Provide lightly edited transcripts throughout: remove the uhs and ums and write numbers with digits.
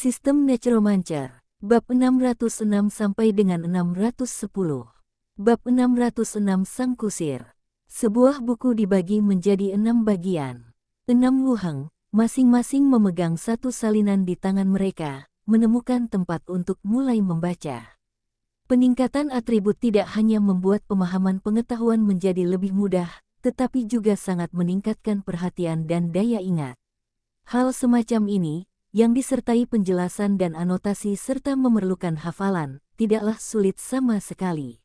Sistem Necromancer. Bab 606 sampai dengan 610. Bab 606 Sang Kusir. Sebuah buku dibagi menjadi 6 bagian. 6 Wuheng, masing-masing memegang satu salinan di tangan mereka, menemukan tempat untuk mulai membaca. Peningkatan atribut tidak hanya membuat pemahaman pengetahuan menjadi lebih mudah, tetapi juga sangat meningkatkan perhatian dan daya ingat. Hal semacam ini, yang disertai penjelasan dan anotasi serta memerlukan hafalan, tidaklah sulit sama sekali.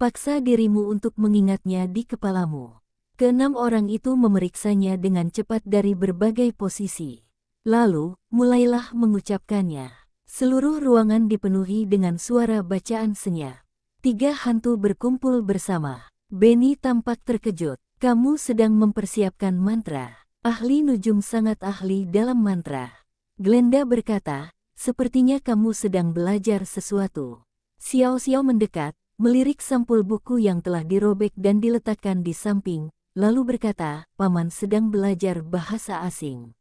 Paksa dirimu untuk mengingatnya di kepalamu. Keenam orang itu memeriksanya dengan cepat dari berbagai posisi. Lalu, mulailah mengucapkannya. Seluruh ruangan dipenuhi dengan suara bacaan senyap. 3 hantu berkumpul bersama. Benny tampak terkejut. Kamu sedang mempersiapkan mantra. Ahli nujum sangat ahli dalam mantra. Glenda berkata, sepertinya kamu sedang belajar sesuatu. Xiao Xiao mendekat, melirik sampul buku yang telah dirobek dan diletakkan di samping, lalu berkata, Paman sedang belajar bahasa asing.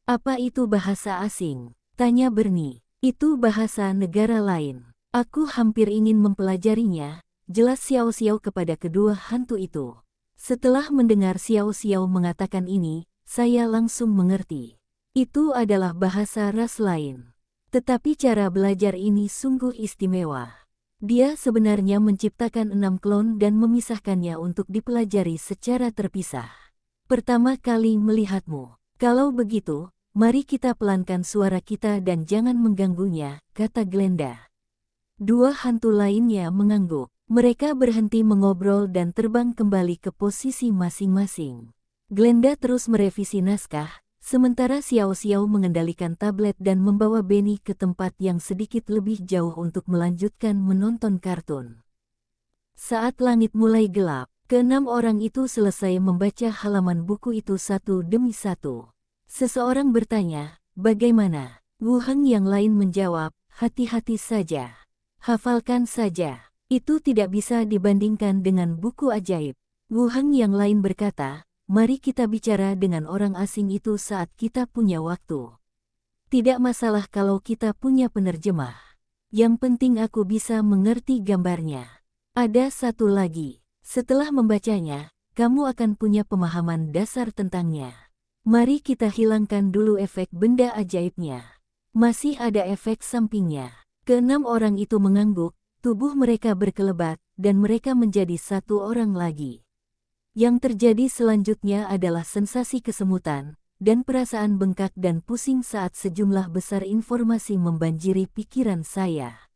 Apa itu bahasa asing? Tanya Bernie. Itu bahasa negara lain. Aku hampir ingin mempelajarinya, jelas Xiao Xiao kepada kedua hantu itu. Setelah mendengar Xiao Xiao mengatakan ini, saya langsung mengerti. Itu adalah bahasa ras lain. Tetapi cara belajar ini sungguh istimewa. Dia sebenarnya menciptakan 6 klon dan memisahkannya untuk dipelajari secara terpisah. Pertama kali melihatmu. Kalau begitu, mari kita pelankan suara kita dan jangan mengganggunya, kata Glenda. 2 hantu lainnya mengangguk. Mereka berhenti mengobrol dan terbang kembali ke posisi masing-masing. Glenda terus merevisi naskah, sementara Xiao Xiao mengendalikan tablet dan membawa Benny ke tempat yang sedikit lebih jauh untuk melanjutkan menonton kartun. Saat langit mulai gelap, keenam orang itu selesai membaca halaman buku itu satu demi satu. Seseorang bertanya, bagaimana? Wuheng yang lain menjawab, hati-hati saja. Hafalkan saja. Itu tidak bisa dibandingkan dengan buku ajaib. Wuheng yang lain berkata, mari kita bicara dengan orang asing itu saat kita punya waktu. Tidak masalah kalau kita punya penerjemah. Yang penting aku bisa mengerti gambarnya. Ada satu lagi. Setelah membacanya, kamu akan punya pemahaman dasar tentangnya. Mari kita hilangkan dulu efek benda ajaibnya. Masih ada efek sampingnya. Keenam orang itu mengangguk, tubuh mereka berkelebat, dan mereka menjadi satu orang lagi. Yang terjadi selanjutnya adalah sensasi kesemutan, dan perasaan bengkak dan pusing saat sejumlah besar informasi membanjiri pikiran saya.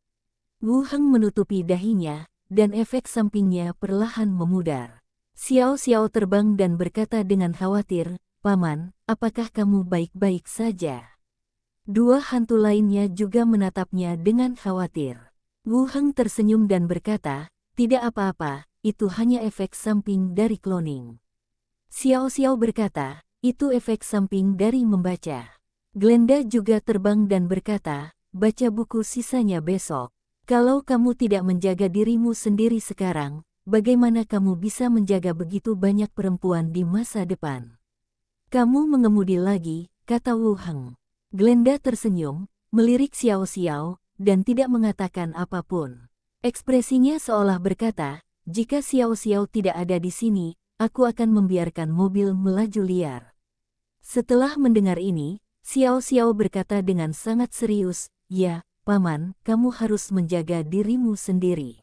Wuheng menutupi dahinya, dan efek sampingnya perlahan memudar. Xiao Xiao terbang dan berkata dengan khawatir, Paman, apakah kamu baik-baik saja? 2 hantu lainnya juga menatapnya dengan khawatir. Wuheng tersenyum dan berkata, tidak apa-apa. Itu hanya efek samping dari cloning. Xiao Xiao berkata, itu efek samping dari membaca. Glenda juga terbang dan berkata, baca buku sisanya besok. Kalau kamu tidak menjaga dirimu sendiri sekarang, bagaimana kamu bisa menjaga begitu banyak perempuan di masa depan? Kamu mengemudi lagi, kata Wuheng. Glenda tersenyum, melirik Xiao Xiao, dan tidak mengatakan apapun. Ekspresinya seolah berkata, jika Xiao Xiao tidak ada di sini, aku akan membiarkan mobil melaju liar. Setelah mendengar ini, Xiao Xiao berkata dengan sangat serius, ya, Paman, kamu harus menjaga dirimu sendiri.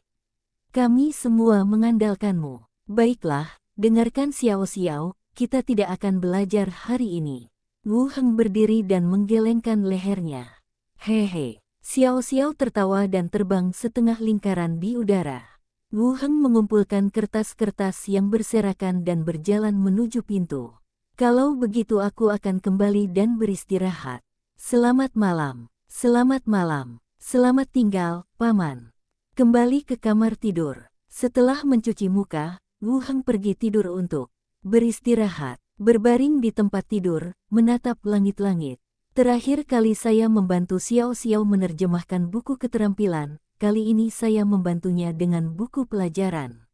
Kami semua mengandalkanmu. Baiklah, dengarkan Xiao Xiao, kita tidak akan belajar hari ini. Wuheng berdiri dan menggelengkan lehernya. Hehe, Xiao Xiao tertawa dan terbang setengah lingkaran di udara. Wuheng mengumpulkan kertas-kertas yang berserakan dan berjalan menuju pintu. Kalau begitu aku akan kembali dan beristirahat. Selamat malam, selamat malam, selamat tinggal, Paman. Kembali ke kamar tidur. Setelah mencuci muka, Wuheng pergi tidur untuk beristirahat. Berbaring di tempat tidur, menatap langit-langit. Terakhir kali saya membantu Xiao Xiao menerjemahkan buku keterampilan. Kali ini saya membantunya dengan buku pelajaran.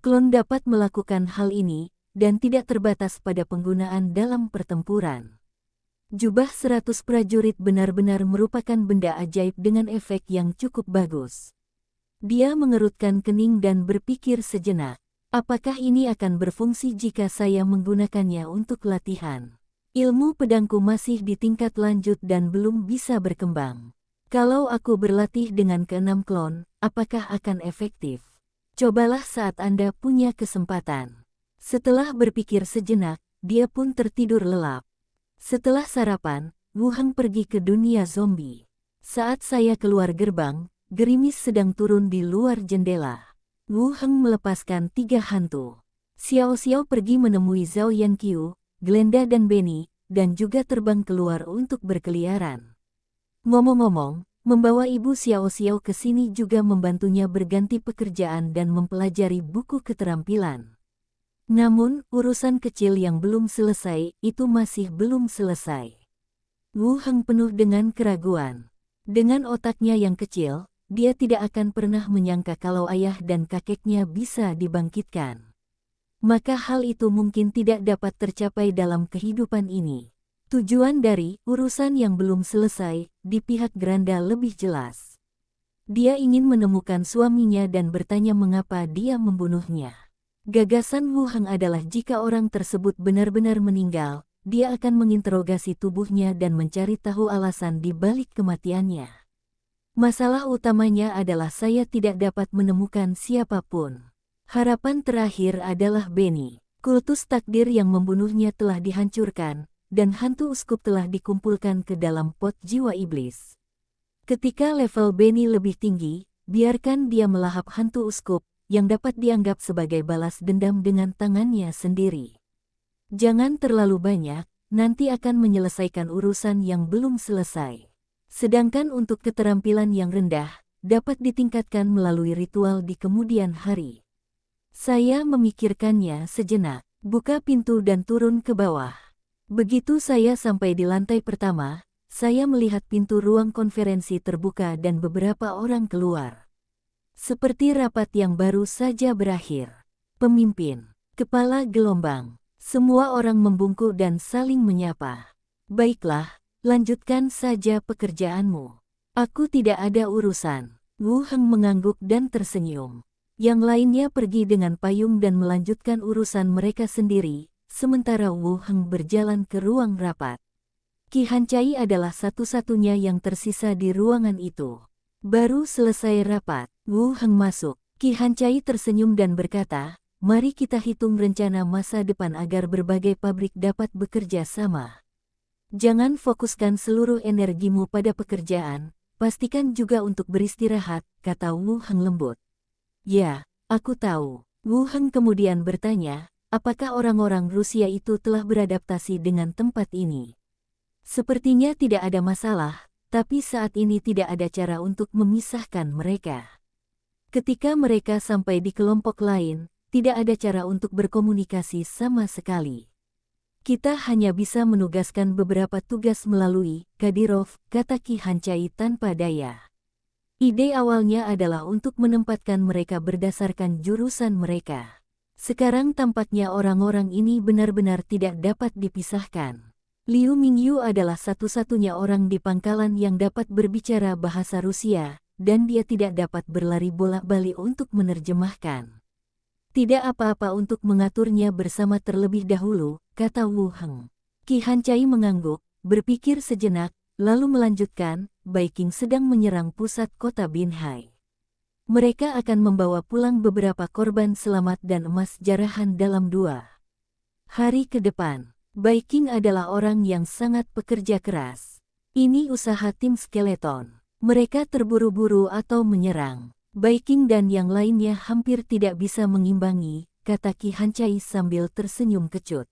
Klon dapat melakukan hal ini, dan tidak terbatas pada penggunaan dalam pertempuran. Jubah 100 prajurit benar-benar merupakan benda ajaib dengan efek yang cukup bagus. Dia mengerutkan kening dan berpikir sejenak. Apakah ini akan berfungsi jika saya menggunakannya untuk latihan? Ilmu pedangku masih di tingkat lanjut dan belum bisa berkembang. Kalau aku berlatih dengan keenam klon, apakah akan efektif? Cobalah saat Anda punya kesempatan. Setelah berpikir sejenak, dia pun tertidur lelap. Setelah sarapan, Wu Heng pergi ke dunia zombie. Saat saya keluar gerbang, gerimis sedang turun di luar jendela. Wu Heng melepaskan 3 hantu. Xiao Xiao pergi menemui Zhao Yanqiu, Glenda dan Benny, dan juga terbang keluar untuk berkeliaran. Ngomong-ngomong, membawa ibu Xiao Xiao ke sini juga membantunya berganti pekerjaan dan mempelajari buku keterampilan. Namun, urusan kecil yang belum selesai, itu masih belum selesai. Wu Heng penuh dengan keraguan. Dengan otaknya yang kecil, dia tidak akan pernah menyangka kalau ayah dan kakeknya bisa dibangkitkan. Maka hal itu mungkin tidak dapat tercapai dalam kehidupan ini. Tujuan dari urusan yang belum selesai di pihak Granda lebih jelas. Dia ingin menemukan suaminya dan bertanya mengapa dia membunuhnya. Gagasan Wu Heng adalah jika orang tersebut benar-benar meninggal, dia akan menginterogasi tubuhnya dan mencari tahu alasan di balik kematiannya. Masalah utamanya adalah saya tidak dapat menemukan siapapun. Harapan terakhir adalah Benny. Kultus takdir yang membunuhnya telah dihancurkan, dan hantu uskup telah dikumpulkan ke dalam pot jiwa iblis. Ketika level Benny lebih tinggi, biarkan dia melahap hantu uskup, yang dapat dianggap sebagai balas dendam dengan tangannya sendiri. Jangan terlalu banyak, nanti akan menyelesaikan urusan yang belum selesai. Sedangkan untuk keterampilan yang rendah, dapat ditingkatkan melalui ritual di kemudian hari. Saya memikirkannya sejenak, buka pintu dan turun ke bawah. Begitu saya sampai di lantai pertama, saya melihat pintu ruang konferensi terbuka dan beberapa orang keluar. Seperti rapat yang baru saja berakhir. Pemimpin, kepala gelombang, semua orang membungkuk dan saling menyapa. Baiklah, lanjutkan saja pekerjaanmu. Aku tidak ada urusan. Wu Heng mengangguk dan tersenyum. Yang lainnya pergi dengan payung dan melanjutkan urusan mereka sendiri, sementara Wu Heng berjalan ke ruang rapat. Qi Hancai adalah satu-satunya yang tersisa di ruangan itu. Baru selesai rapat, Wu Heng masuk. Qi Hancai tersenyum dan berkata, mari kita hitung rencana masa depan agar berbagai pabrik dapat bekerja sama. Jangan fokuskan seluruh energimu pada pekerjaan, pastikan juga untuk beristirahat, kata Wu Heng lembut. Ya, aku tahu. Wu Heng kemudian bertanya, apakah orang-orang Rusia itu telah beradaptasi dengan tempat ini? Sepertinya tidak ada masalah. Tapi saat ini tidak ada cara untuk memisahkan mereka. Ketika mereka sampai di kelompok lain, tidak ada cara untuk berkomunikasi sama sekali. Kita hanya bisa menugaskan beberapa tugas melalui Kadyrov, kata Qi Hancai tanpa daya. Ide awalnya adalah untuk menempatkan mereka berdasarkan jurusan mereka. Sekarang tampaknya orang-orang ini benar-benar tidak dapat dipisahkan. Liu Mingyu adalah satu-satunya orang di pangkalan yang dapat berbicara bahasa Rusia, dan dia tidak dapat berlari bolak-balik untuk menerjemahkan. Tidak apa-apa untuk mengaturnya bersama terlebih dahulu, kata Wu Heng. Qi Hancai mengangguk, berpikir sejenak, lalu melanjutkan, Baiking sedang menyerang pusat kota Binhai. Mereka akan membawa pulang beberapa korban selamat dan emas jarahan dalam 2 hari ke depan. Baiking adalah orang yang sangat pekerja keras. Ini usaha tim skeleton. Mereka terburu-buru atau menyerang. Baiking dan yang lainnya hampir tidak bisa mengimbangi, kata Qi Hancai sambil tersenyum kecut.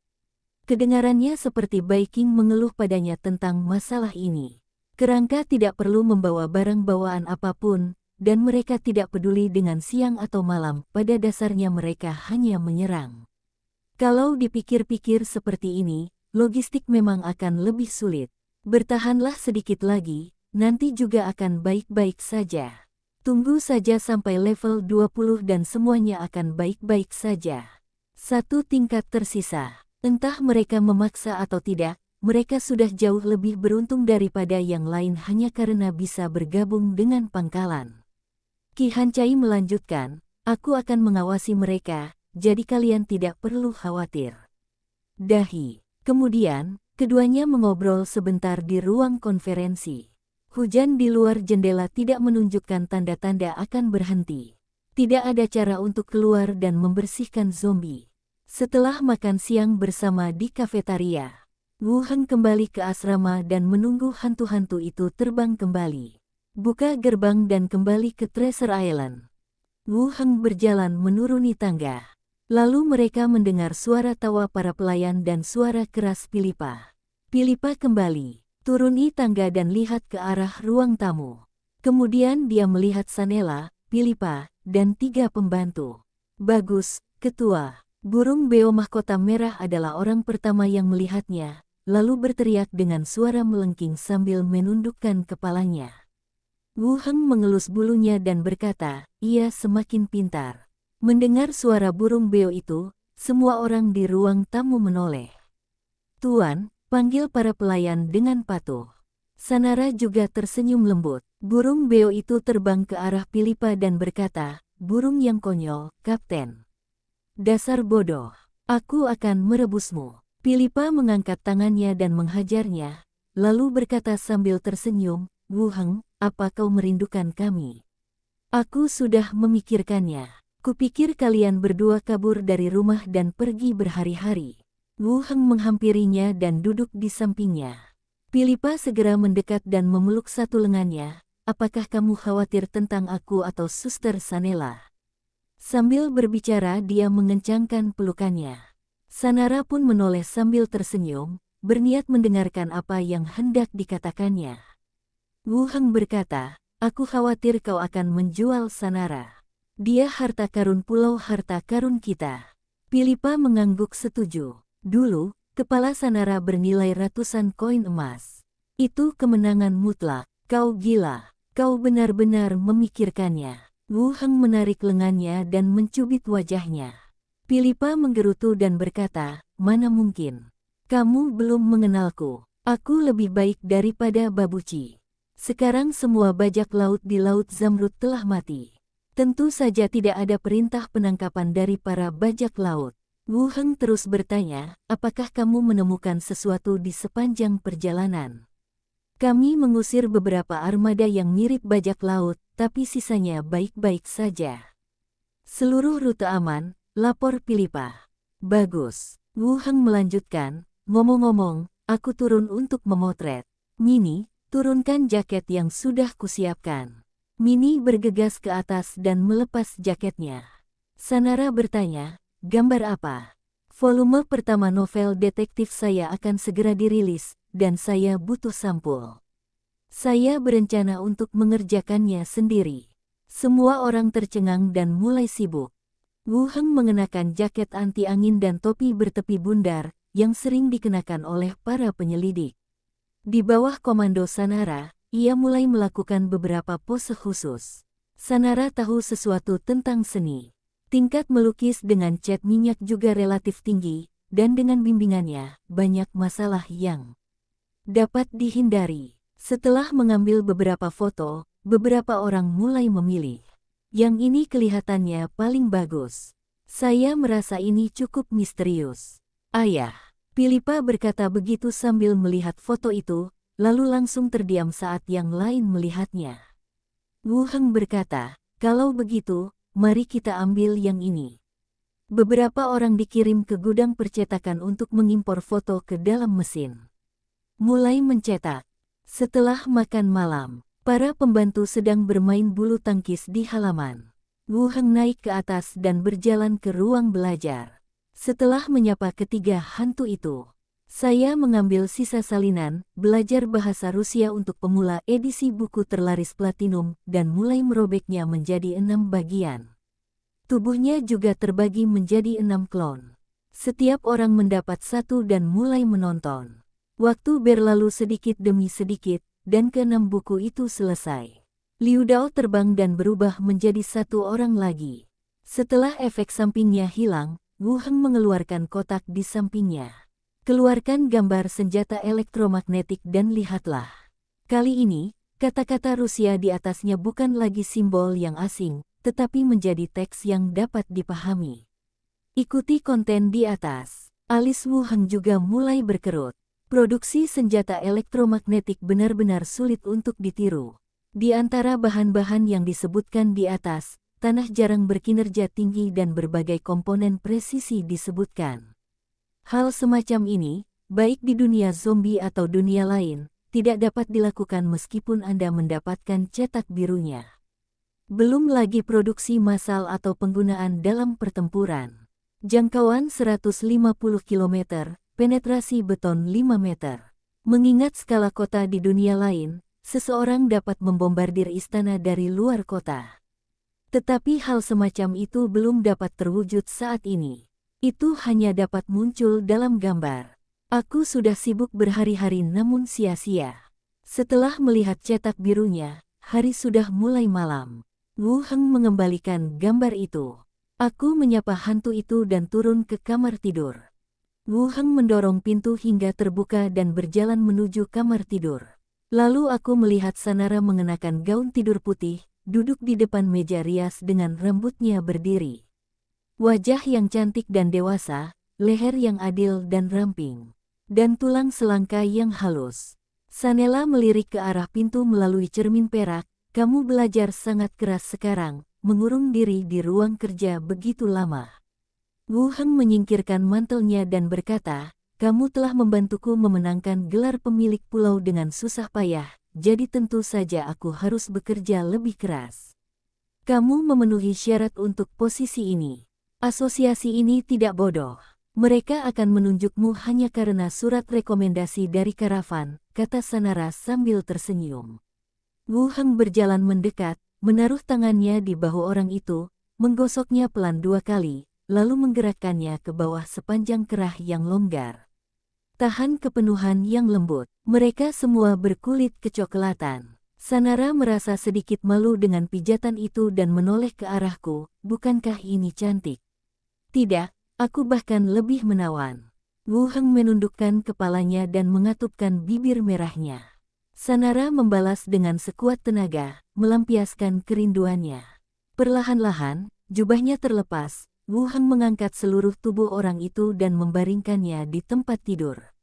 Kedengarannya seperti Baiking mengeluh padanya tentang masalah ini. Kerangka tidak perlu membawa barang bawaan apapun, dan mereka tidak peduli dengan siang atau malam, pada dasarnya mereka hanya menyerang. Kalau dipikir-pikir seperti ini, logistik memang akan lebih sulit. Bertahanlah sedikit lagi, nanti juga akan baik-baik saja. Tunggu saja sampai level 20 dan semuanya akan baik-baik saja. 1 tingkat tersisa. Entah mereka memaksa atau tidak, mereka sudah jauh lebih beruntung daripada yang lain hanya karena bisa bergabung dengan pangkalan. Ki Hancai melanjutkan, aku akan mengawasi mereka, jadi kalian tidak perlu khawatir. Dahi. Kemudian, keduanya mengobrol sebentar di ruang konferensi. Hujan di luar jendela tidak menunjukkan tanda-tanda akan berhenti. Tidak ada cara untuk keluar dan membersihkan zombie. Setelah makan siang bersama di kafetaria, Wu Heng kembali ke asrama dan menunggu hantu-hantu itu terbang kembali. Buka gerbang dan kembali ke Treasure Island. Wu Heng berjalan menuruni tangga. Lalu mereka mendengar suara tawa para pelayan dan suara keras Pilipa. Pilipa kembali, turuni tangga dan lihat ke arah ruang tamu. Kemudian dia melihat Sanela, Pilipa, dan 3 pembantu. Bagus, ketua. Burung beo mahkota merah adalah orang pertama yang melihatnya, lalu berteriak dengan suara melengking sambil menundukkan kepalanya. Wu Heng mengelus bulunya dan berkata, ia semakin pintar. Mendengar suara burung beo itu, semua orang di ruang tamu menoleh. Tuan, panggil para pelayan dengan patuh. Sanara juga tersenyum lembut. Burung beo itu terbang ke arah Pilipa dan berkata, burung yang konyol, Kapten. Dasar bodoh, aku akan merebusmu. Pilipa mengangkat tangannya dan menghajarnya, lalu berkata sambil tersenyum, Wu Heng, apa kau merindukan kami? Aku sudah memikirkannya. Kupikir kalian berdua kabur dari rumah dan pergi berhari-hari. Wu Heng menghampirinya dan duduk di sampingnya. Pilipa segera mendekat dan memeluk satu lengannya. Apakah kamu khawatir tentang aku atau Suster Sanela? Sambil berbicara dia mengencangkan pelukannya. Sanara pun menoleh sambil tersenyum, berniat mendengarkan apa yang hendak dikatakannya. Wu Heng berkata, aku khawatir kau akan menjual Sanara. Dia harta karun pulau harta karun kita. Pilipa mengangguk setuju. Dulu, kepala Sanara bernilai ratusan koin emas. Itu kemenangan mutlak. Kau gila. Kau benar-benar memikirkannya. Wu Heng menarik lengannya dan mencubit wajahnya. Pilipa menggerutu dan berkata, mana mungkin. Kamu belum mengenalku. Aku lebih baik daripada Babuci. Sekarang semua bajak laut di Laut Zamrud telah mati. Tentu saja tidak ada perintah penangkapan dari para bajak laut. Wu Heng terus bertanya, apakah kamu menemukan sesuatu di sepanjang perjalanan? Kami mengusir beberapa armada yang mirip bajak laut, tapi sisanya baik-baik saja. Seluruh rute aman, lapor Pilipa. Bagus. Wu Heng melanjutkan, ngomong-ngomong, aku turun untuk memotret. Mini, turunkan jaket yang sudah kusiapkan. Mini bergegas ke atas dan melepas jaketnya. Sanara bertanya, gambar apa? Volume pertama novel detektif saya akan segera dirilis, dan saya butuh sampul. Saya berencana untuk mengerjakannya sendiri. Semua orang tercengang dan mulai sibuk. Wu Heng mengenakan jaket anti angin dan topi bertepi bundar, yang sering dikenakan oleh para penyelidik. Di bawah komando Sanara, ia mulai melakukan beberapa pose khusus. Sanara tahu sesuatu tentang seni. Tingkat melukis dengan cat minyak juga relatif tinggi, dan dengan bimbingannya, banyak masalah yang dapat dihindari. Setelah mengambil beberapa foto, beberapa orang mulai memilih. Yang ini kelihatannya paling bagus. Saya merasa ini cukup misterius. Ayah, Pilipa berkata begitu sambil melihat foto itu, lalu langsung terdiam saat yang lain melihatnya. Wu Heng berkata, kalau begitu, mari kita ambil yang ini. Beberapa orang dikirim ke gudang percetakan untuk mengimpor foto ke dalam mesin. Mulai mencetak. Setelah makan malam, para pembantu sedang bermain bulu tangkis di halaman. Wu Heng naik ke atas dan berjalan ke ruang belajar. Setelah menyapa ketiga hantu itu, saya mengambil sisa salinan, belajar bahasa Rusia untuk pemula edisi buku terlaris platinum, dan mulai merobeknya menjadi 6 bagian. Tubuhnya juga terbagi menjadi 6 klon. Setiap orang mendapat satu dan mulai menonton. Waktu berlalu sedikit demi sedikit, dan ke-6 buku itu selesai. Liu Dao terbang dan berubah menjadi satu orang lagi. Setelah efek sampingnya hilang, Wu Heng mengeluarkan kotak di sampingnya. Keluarkan gambar senjata elektromagnetik dan lihatlah. Kali ini, kata-kata Rusia di atasnya bukan lagi simbol yang asing, tetapi menjadi teks yang dapat dipahami. Ikuti konten di atas. Alis Wu Heng juga mulai berkerut. Produksi senjata elektromagnetik benar-benar sulit untuk ditiru. Di antara bahan-bahan yang disebutkan di atas, tanah jarang berkinerja tinggi dan berbagai komponen presisi disebutkan. Hal semacam ini, baik di dunia zombie atau dunia lain, tidak dapat dilakukan meskipun Anda mendapatkan cetak birunya. Belum lagi produksi massal atau penggunaan dalam pertempuran. Jangkauan 150 km, penetrasi beton 5 meter. Mengingat skala kota di dunia lain, seseorang dapat membombardir istana dari luar kota. Tetapi hal semacam itu belum dapat terwujud saat ini. Itu hanya dapat muncul dalam gambar. Aku sudah sibuk berhari-hari namun sia-sia. Setelah melihat cetak birunya, hari sudah mulai malam. Wu Heng mengembalikan gambar itu. Aku menyapa hantu itu dan turun ke kamar tidur. Wu Heng mendorong pintu hingga terbuka dan berjalan menuju kamar tidur. Lalu aku melihat Sanara mengenakan gaun tidur putih, duduk di depan meja rias dengan rambutnya berdiri. Wajah yang cantik dan dewasa, leher yang adil dan ramping, dan tulang selangka yang halus. Sanela melirik ke arah pintu melalui cermin perak. Kamu belajar sangat keras sekarang, mengurung diri di ruang kerja begitu lama. Wu Heng menyingkirkan mantelnya dan berkata, kamu telah membantuku memenangkan gelar pemilik pulau dengan susah payah, jadi tentu saja aku harus bekerja lebih keras. Kamu memenuhi syarat untuk posisi ini. Asosiasi ini tidak bodoh. Mereka akan menunjukmu hanya karena surat rekomendasi dari karavan, kata Sanara sambil tersenyum. Wu Heng berjalan mendekat, menaruh tangannya di bahu orang itu, menggosoknya pelan 2 kali, lalu menggerakkannya ke bawah sepanjang kerah yang longgar. Tahan kepenuhan yang lembut. Mereka semua berkulit kecoklatan. Sanara merasa sedikit malu dengan pijatan itu dan menoleh ke arahku, bukankah ini cantik? Tidak, aku bahkan lebih menawan. Wu Heng menundukkan kepalanya dan mengatupkan bibir merahnya. Sanara membalas dengan sekuat tenaga, melampiaskan kerinduannya. Perlahan-lahan, jubahnya terlepas, Wu Heng mengangkat seluruh tubuh orang itu dan membaringkannya di tempat tidur.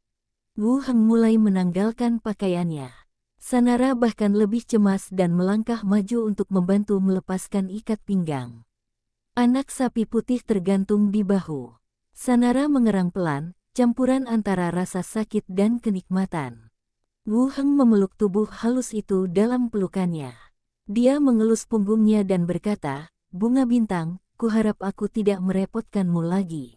Wu Heng mulai menanggalkan pakaiannya. Sanara bahkan lebih cemas dan melangkah maju untuk membantu melepaskan ikat pinggang. Anak sapi putih tergantung di bahu. Sanara mengerang pelan, campuran antara rasa sakit dan kenikmatan. Wu Heng memeluk tubuh halus itu dalam pelukannya. Dia mengelus punggungnya dan berkata, Bunga Bintang, kuharap aku tidak merepotkanmu lagi.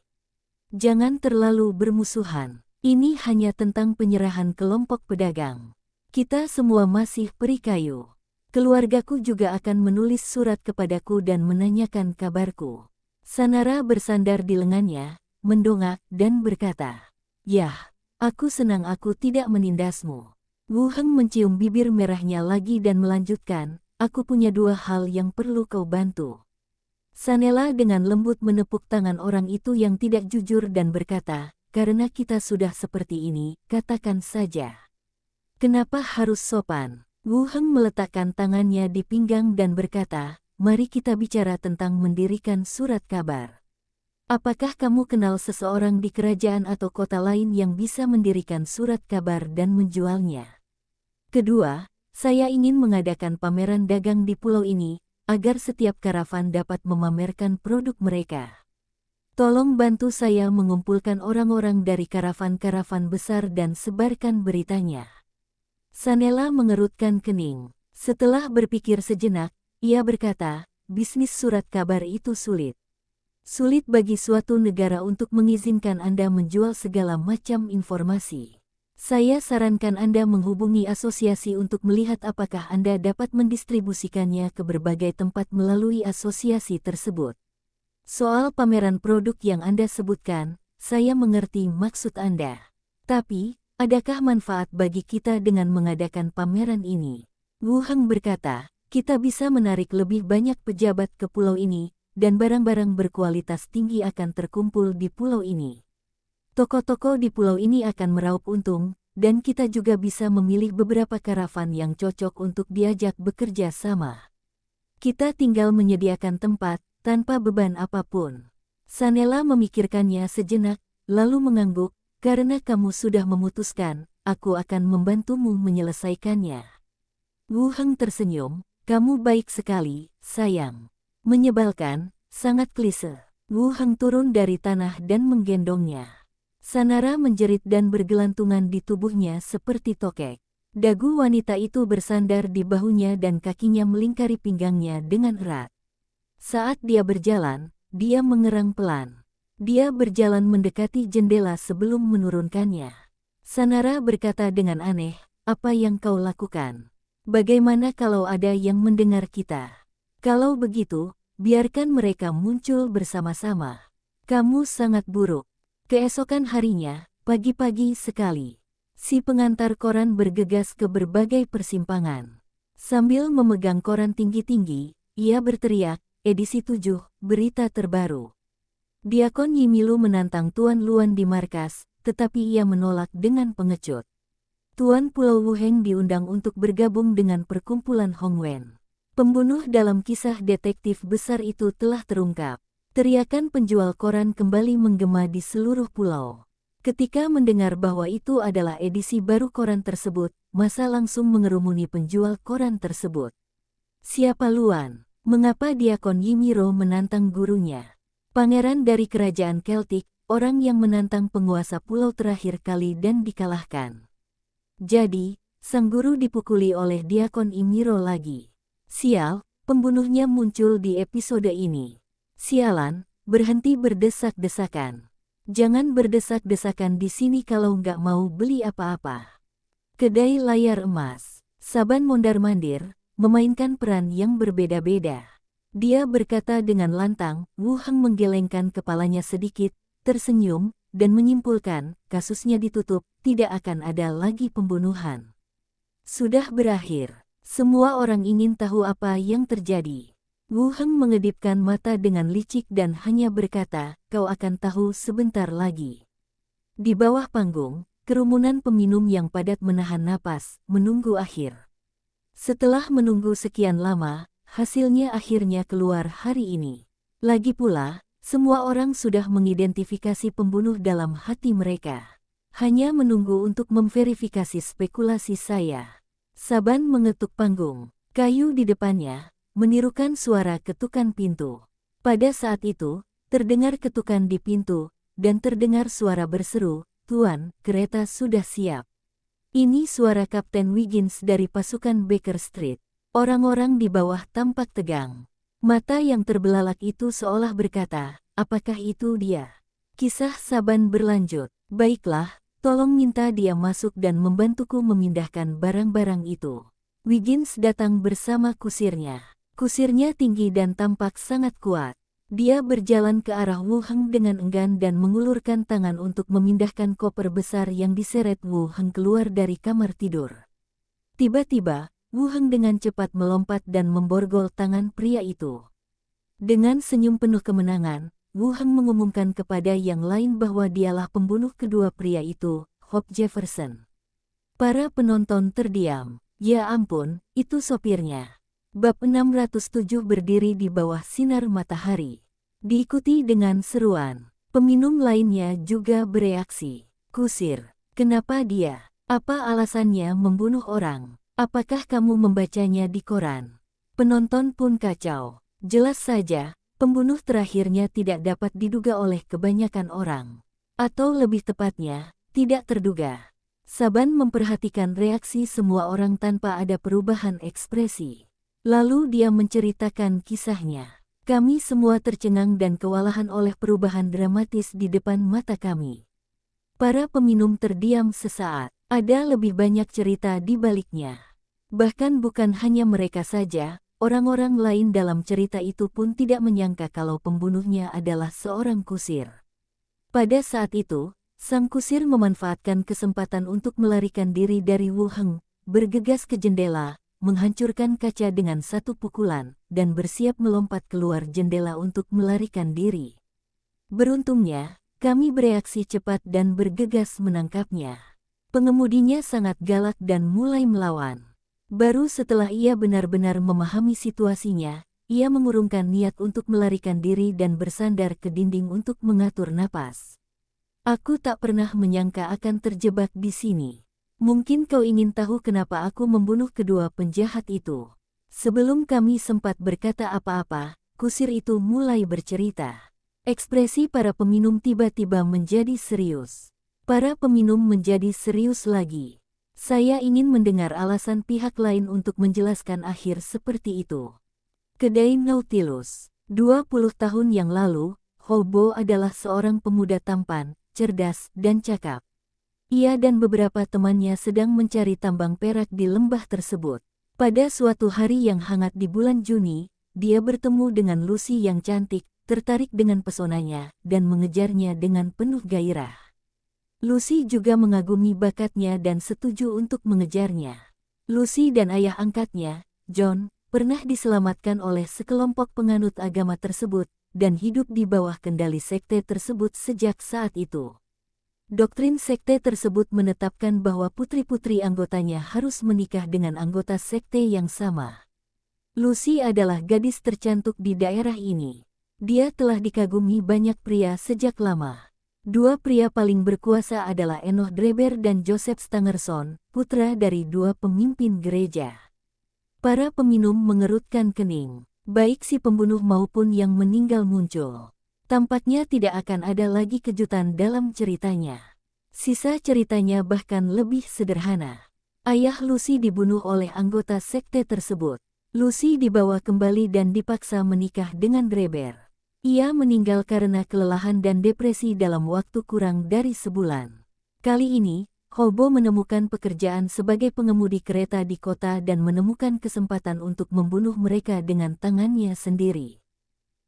Jangan terlalu bermusuhan. Ini hanya tentang penyerahan kelompok pedagang. Kita semua masih peri kayu. Keluargaku juga akan menulis surat kepadaku dan menanyakan kabarku. Sanara bersandar di lengannya, mendongak dan berkata, Yah, aku senang aku tidak menindasmu. Wu Heng mencium bibir merahnya lagi dan melanjutkan, aku punya 2 hal yang perlu kau bantu. Sanela dengan lembut menepuk tangan orang itu yang tidak jujur dan berkata, karena kita sudah seperti ini, katakan saja. Kenapa harus sopan? Wu Heng meletakkan tangannya di pinggang dan berkata, mari kita bicara tentang mendirikan surat kabar. Apakah kamu kenal seseorang di kerajaan atau kota lain yang bisa mendirikan surat kabar dan menjualnya? Kedua, saya ingin mengadakan pameran dagang di pulau ini, agar setiap karavan dapat memamerkan produk mereka. Tolong bantu saya mengumpulkan orang-orang dari karavan-karavan besar dan sebarkan beritanya. Sanela mengerutkan kening. Setelah berpikir sejenak, ia berkata, bisnis surat kabar itu sulit. Sulit bagi suatu negara untuk mengizinkan Anda menjual segala macam informasi. Saya sarankan Anda menghubungi asosiasi untuk melihat apakah Anda dapat mendistribusikannya ke berbagai tempat melalui asosiasi tersebut. Soal pameran produk yang Anda sebutkan, saya mengerti maksud Anda. Tapi, adakah manfaat bagi kita dengan mengadakan pameran ini? Wu Heng berkata, kita bisa menarik lebih banyak pejabat ke pulau ini, dan barang-barang berkualitas tinggi akan terkumpul di pulau ini. Toko-toko di pulau ini akan meraup untung, dan kita juga bisa memilih beberapa karavan yang cocok untuk diajak bekerja sama. Kita tinggal menyediakan tempat, tanpa beban apapun. Sanela memikirkannya sejenak, lalu mengangguk, karena kamu sudah memutuskan, aku akan membantumu menyelesaikannya. Wu Heng tersenyum, kamu baik sekali, sayang. Menyebalkan, sangat klise. Wu Heng turun dari tanah dan menggendongnya. Sanara menjerit dan bergelantungan di tubuhnya seperti tokek. Dagu wanita itu bersandar di bahunya dan kakinya melingkari pinggangnya dengan erat. Saat dia berjalan, dia mengerang pelan. Dia berjalan mendekati jendela sebelum menurunkannya. Sanara berkata dengan aneh, apa yang kau lakukan? Bagaimana kalau ada yang mendengar kita? Kalau begitu, biarkan mereka muncul bersama-sama. Kamu sangat buruk. Keesokan harinya, pagi-pagi sekali, si pengantar koran bergegas ke berbagai persimpangan. Sambil memegang koran tinggi-tinggi, ia berteriak, edisi 7, berita terbaru. Diakon Yimilu menantang Tuan Luan di markas, tetapi ia menolak dengan pengecut. Tuan Pulau Wuheng diundang untuk bergabung dengan perkumpulan Hongwen. Pembunuh dalam kisah detektif besar itu telah terungkap. Teriakan penjual koran kembali menggema di seluruh pulau. Ketika mendengar bahwa itu adalah edisi baru koran tersebut, massa langsung mengerumuni penjual koran tersebut. Siapa Luan? Mengapa Diakon Yimiro menantang gurunya? Pangeran dari kerajaan Keltik, orang yang menantang penguasa pulau terakhir kali dan dikalahkan. Jadi, sang guru dipukuli oleh Diakon Yimiro lagi. Sial, pembunuhnya muncul di episode ini. Sialan, berhenti berdesak-desakan. Jangan berdesak-desakan di sini kalau nggak mau beli apa-apa. Kedai layar emas, Saban mondar-mandir, memainkan peran yang berbeda-beda. Dia berkata dengan lantang, Wu Heng menggelengkan kepalanya sedikit, tersenyum, dan menyimpulkan, kasusnya ditutup, tidak akan ada lagi pembunuhan. Sudah berakhir. Semua orang ingin tahu apa yang terjadi. Wu Heng mengedipkan mata dengan licik dan hanya berkata, kau akan tahu sebentar lagi. Di bawah panggung, kerumunan peminum yang padat menahan napas, menunggu akhir. Setelah menunggu sekian lama, hasilnya akhirnya keluar hari ini. Lagi pula, semua orang sudah mengidentifikasi pembunuh dalam hati mereka. Hanya menunggu untuk memverifikasi spekulasi saya. Saban mengetuk panggung, kayu di depannya menirukan suara ketukan pintu. Pada saat itu, terdengar ketukan di pintu, dan terdengar suara berseru, Tuan, kereta sudah siap. Ini suara Kapten Wiggins dari pasukan Baker Street. Orang-orang di bawah tampak tegang. Mata yang terbelalak itu seolah berkata, apakah itu dia? Kisah Saban berlanjut, baiklah, tolong minta dia masuk dan membantuku memindahkan barang-barang itu. Wiggins datang bersama kusirnya. Kusirnya tinggi dan tampak sangat kuat. Dia berjalan ke arah Wu Heng dengan enggan dan mengulurkan tangan untuk memindahkan koper besar yang diseret Wu Heng keluar dari kamar tidur. Tiba-tiba, Wu Heng dengan cepat melompat dan memborgol tangan pria itu. Dengan senyum penuh kemenangan, Wu Heng mengumumkan kepada yang lain bahwa dialah pembunuh kedua pria itu, Hop Jefferson. Para penonton terdiam. Ya ampun, itu sopirnya. Bab 607 berdiri di bawah sinar matahari. Diikuti dengan seruan. Peminum lainnya juga bereaksi. Kusir, kenapa dia? Apa alasannya membunuh orang? Apakah kamu membacanya di koran? Penonton pun kacau. Jelas saja, pembunuh terakhirnya tidak dapat diduga oleh kebanyakan orang. Atau lebih tepatnya, tidak terduga. Saban memperhatikan reaksi semua orang tanpa ada perubahan ekspresi. Lalu dia menceritakan kisahnya. Kami semua tercengang dan kewalahan oleh perubahan dramatis di depan mata kami. Para peminum terdiam sesaat. Ada lebih banyak cerita di baliknya. Bahkan bukan hanya mereka saja, orang-orang lain dalam cerita itu pun tidak menyangka kalau pembunuhnya adalah seorang kusir. Pada saat itu, sang kusir memanfaatkan kesempatan untuk melarikan diri dari Wu Heng, bergegas ke jendela, menghancurkan kaca dengan satu pukulan, dan bersiap melompat keluar jendela untuk melarikan diri. Beruntungnya, Kami bereaksi cepat dan bergegas menangkapnya. Pengemudinya sangat galak dan mulai melawan. Baru setelah ia benar-benar memahami situasinya, ia mengurungkan niat untuk melarikan diri dan bersandar ke dinding untuk mengatur napas. Aku tak pernah menyangka akan terjebak di sini. Mungkin kau ingin tahu kenapa aku membunuh kedua penjahat itu. Sebelum kami sempat berkata apa-apa, kusir itu mulai bercerita. Ekspresi para peminum tiba-tiba menjadi serius. Para peminum menjadi serius lagi. Saya ingin mendengar alasan pihak lain untuk menjelaskan akhir seperti itu. Kedai Nautilus. 20 tahun yang lalu, Holbo adalah seorang pemuda tampan, cerdas, dan cakap. Ia dan beberapa temannya sedang mencari tambang perak di lembah tersebut. Pada suatu hari yang hangat di bulan Juni, dia bertemu dengan Lucy yang cantik, tertarik dengan pesonanya, dan mengejarnya dengan penuh gairah. Lucy juga mengagumi bakatnya dan setuju untuk mengejarnya. Lucy dan ayah angkatnya, John, pernah diselamatkan oleh sekelompok penganut agama tersebut, dan hidup di bawah kendali sekte tersebut sejak saat itu. Doktrin sekte tersebut menetapkan bahwa putri-putri anggotanya harus menikah dengan anggota sekte yang sama. Lucy adalah gadis tercantik di daerah ini. Dia telah dikagumi banyak pria sejak lama. Dua pria paling berkuasa adalah Enoch Dreber dan Joseph Stangerson, putra dari dua pemimpin gereja. Para peminum mengerutkan kening. Baik si pembunuh maupun yang meninggal muncul. Tampaknya tidak akan ada lagi kejutan dalam ceritanya. Sisa ceritanya bahkan lebih sederhana. Ayah Lucy dibunuh oleh anggota sekte tersebut. Lucy dibawa kembali dan dipaksa menikah dengan Dreber. Ia meninggal karena kelelahan dan depresi dalam waktu kurang dari sebulan. Kali ini, Holbo menemukan pekerjaan sebagai pengemudi kereta di kota dan menemukan kesempatan untuk membunuh mereka dengan tangannya sendiri.